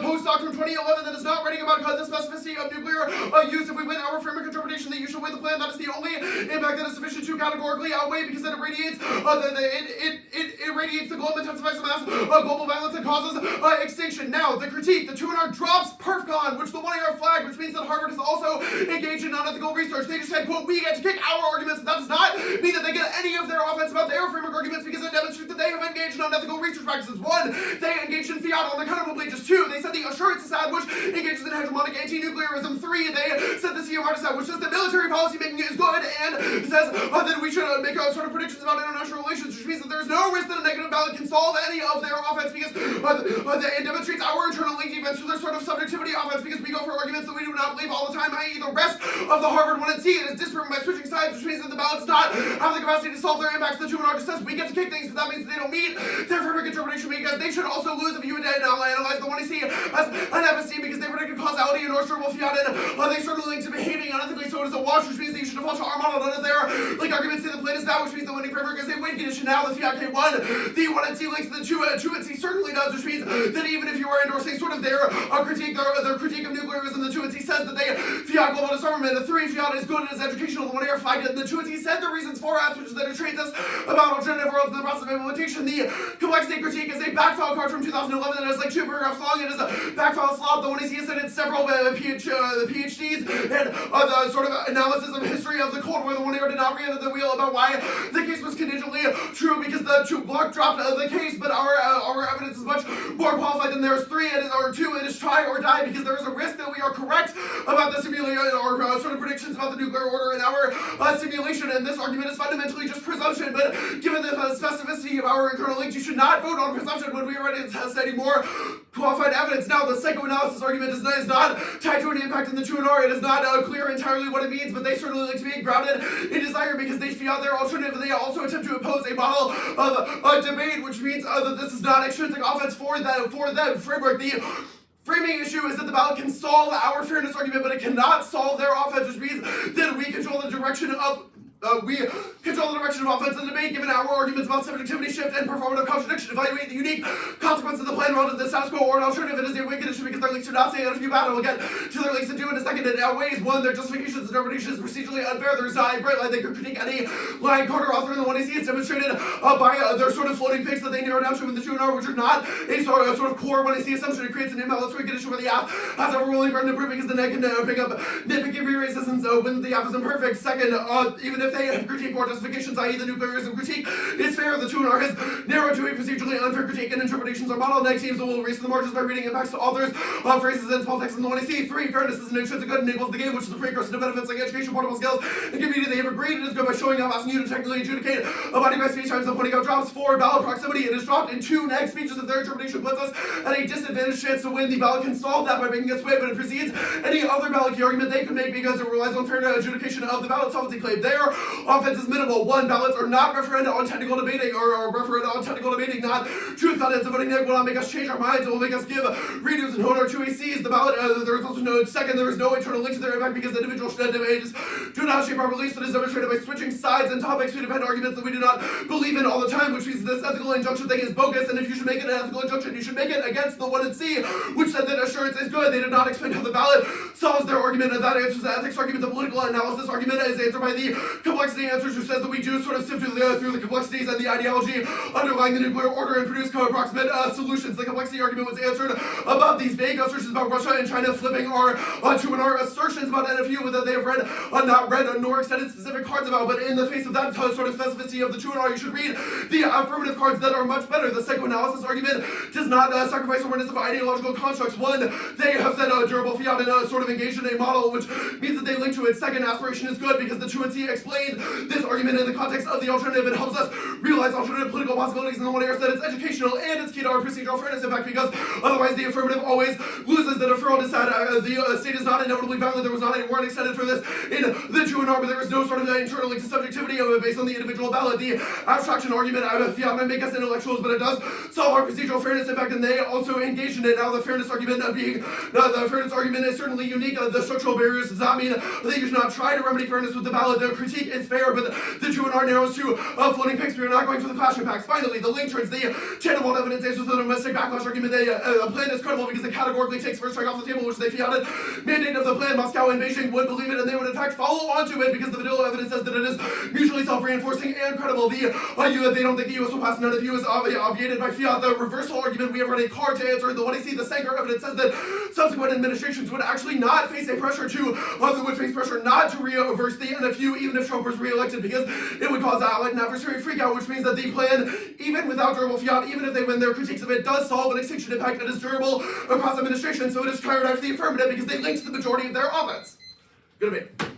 post-doctrine 2011 that is not writing about the specificity of nuclear use. If we win our framework interpretation that you should weigh the plan, that is the only impact that is sufficient to categorically outweigh, because then it radiates it radiates the globe, intensifies the mass global violence, and causes extinction. Now, the critique, the 2NR drops PerfCon, which the 1AR flag, which means that Harvard is also engaged in non-ethical research. They just said, quote, we get to kick our arguments. That does not mean that they get any of their offense about their framework arguments, because it demonstrates that they have engaged in unethical research practices. 1, they engaged in fiat on the counterable pages. 2, they said the assurance assad, which engages in hegemonic anti-nuclearism. 3, they said the CMR assad, which says that military policy making is good, and says that we should make sort of predictions about international relations, which means that there's no risk that a negative ballot can solve any of their offense, because it demonstrates our internal link defense to their sort of subjectivity offense, because we go for arguments that we do not believe all the time, i.e. the rest of the Harvard 1 and C. It is disproven by switching sides, which means that the ballot does not have the capacity to solve their impacts. The 2NR just says we get to kick things, but that means that they don't meet their framework interpretation, because they should also lose if you would analyze the 1AC as an episteme, because they predicted causality and orchestral fiat, and they started linked to behaving unethically, so it is a wash, which means that you should default to our model. None of their arguments say the plan is bad, which means the winning framework is a win condition. Now the fiat K1, the 1 and C links to the 2 and C certainly does, which means that even if you are endorsing sort of their critique of nuclearism, the 2 and C says that they fiat global disarmament. The 3, fiat is good and is educational. The 1AR flagged it, and the 2 and C said the reasons for us, which is that it trains us about alternative worlds in the process of implementation. The complexity critique is a backfile card from 2011 that is like 2 paragraphs long. It is a backfile slot. The 1AC has cited several PhDs and the sort of analysis of history of the Cold War. The 1AR did not reinvent the wheel about why the case was contingently true, because the 2 block dropped the case, but our evidence is much more qualified than theirs. 3, or 2, it is try or die, because there is a risk that we are correct about the simulation or sort of predictions about the nuclear order in our simulation, and this argument is fundamentally just presumption. But given the specificity of our internal links, you should not vote on presumption when we are ready to test any more qualified evidence. Now, the psychoanalysis argument is not tied to any impact in the 2NR. It is not clear entirely what it means, but they certainly like to be grounded in desire, because they feel their alternative. They also attempt to impose a model of debate, which means that this is not extrinsic offense for them. Framework. The framing issue is that the ballot can solve our fairness argument, but it cannot solve their offense, which means that we control the direction of offense and debate, given our arguments about subjectivity shift and performative contradiction. Evaluate the unique consequences of the plan relative to the status quo or an alternative. It is a win condition, because their links do not say NFU bad. We'll get to their links in 2 in a second. It outweighs 1, their justifications and interpretation is procedurally unfair. There is not a bright line they could critique any line Carter author in the 1AC. It's demonstrated by their sort of floating picks that they narrow down to in the 2NR, which are not a sort of core 1AC assumption. It creates an imbalanced win condition where the app has overwhelming burden to prove, because the net can pick up nitpicky re-racism when the app is imperfect. Second, even if they have critique or justifications, i.e. the nuclearism critique is fair, the 2NR has narrowed to a procedurally unfair critique, and interpretations are bottleneck. Teams will erase the margins by reading impacts to authors, phrases, and small text in the 1AC. 3, fairness is an intrinsic good, enables the game, which is the precursor to benefits like education, portable skills, and community. They have agreed it is good by showing up, asking you to technically adjudicate a body by speech times and pointing out drops. 4, ballot proximity. It is dropped in 2 neg speeches. If their interpretation puts us at a disadvantaged chance to win, the ballot can solve that by making us win, but it precedes any other ballot key argument they could make, because it relies on fair adjudication of the ballot solvency claim. Their offense is minimal. 1, ballots are not referenda on technical debating, or referenda on technical debating, not truth contents. Voting neg will not make us change our minds. It will make us give redos and hone our 2ACs. The ballot, there is also no, second, there is no internal link to their impact, because individual debates do not shape our beliefs. That is demonstrated by switching sides and topics. We defend arguments that we do not believe in all the time, which means this ethical injunction thing is bogus, and if you should make it an ethical injunction, you should make it against the 1 and C, which said that assurance is good. They did not explain how the ballot solves their argument, and that answers the ethics argument. The political analysis argument is answered by the complexity answers, who says that we do sort of sift through the complexities and the ideology underlying the nuclear order and produce co-approximate solutions. The complexity argument was answered above these vague assertions about Russia and China flipping our to our assertions about NFU that they have read, not read nor extended specific cards about. But in the face of that sort of specificity of the 2-R, you should read the affirmative cards that are much better. The psychoanalysis argument does not sacrifice awareness of ideological constructs. One, they have said durable fiat and sort of engaged in a model, which means that they link to it. Second, aspiration is good because the truancy explained this argument in the context of the alternative. It helps us realize alternative political possibilities in the one area that it's educational and it's key to our procedural fairness. In fact, because otherwise the affirmative always loses. The deferral is sad. The state is not inevitably valid. There was not a warrant extended for this in the 2-R, but there is no sort of internal link to subjectivity based on the individual ballot. The abstraction argument, fiat might make us intellectuals, but it does solve our procedural fairness. In fact, and they also engaged in it. Now, the fairness argument the fairness argument is certainly unique. The structural barriers does not mean that you should not try to remedy fairness with the ballot. The critique is fair, but the 2-R narrows to floating picks. We are not going for the fashion packs. Finally, the link towards the tandem evidence answers the domestic backlash argument. The plan is credible because it categorically takes first strike off the table, which they fiated. Mandate of the plan, Moscow and Beijing would believe it, and they would in fact follow onto it because the vanilla evidence says that it is mutually self-reinforcing and credible. They don't think the U.S. will pass none of you is obviated by fiat. The reversal argument, we have read a card to answer. The what I see, the Sanger evidence says that subsequent administrations would actually not face a pressure to, would face pressure not to reverse the NFU even if Trump was re-elected, because it would cause an adversary freakout, which means that the plan, even without durable fiat, even if they win their critiques of it, does solve an extinction impact that is durable across administration. So it is tired after the affirmative because they linked to the majority of their offense. Good debate.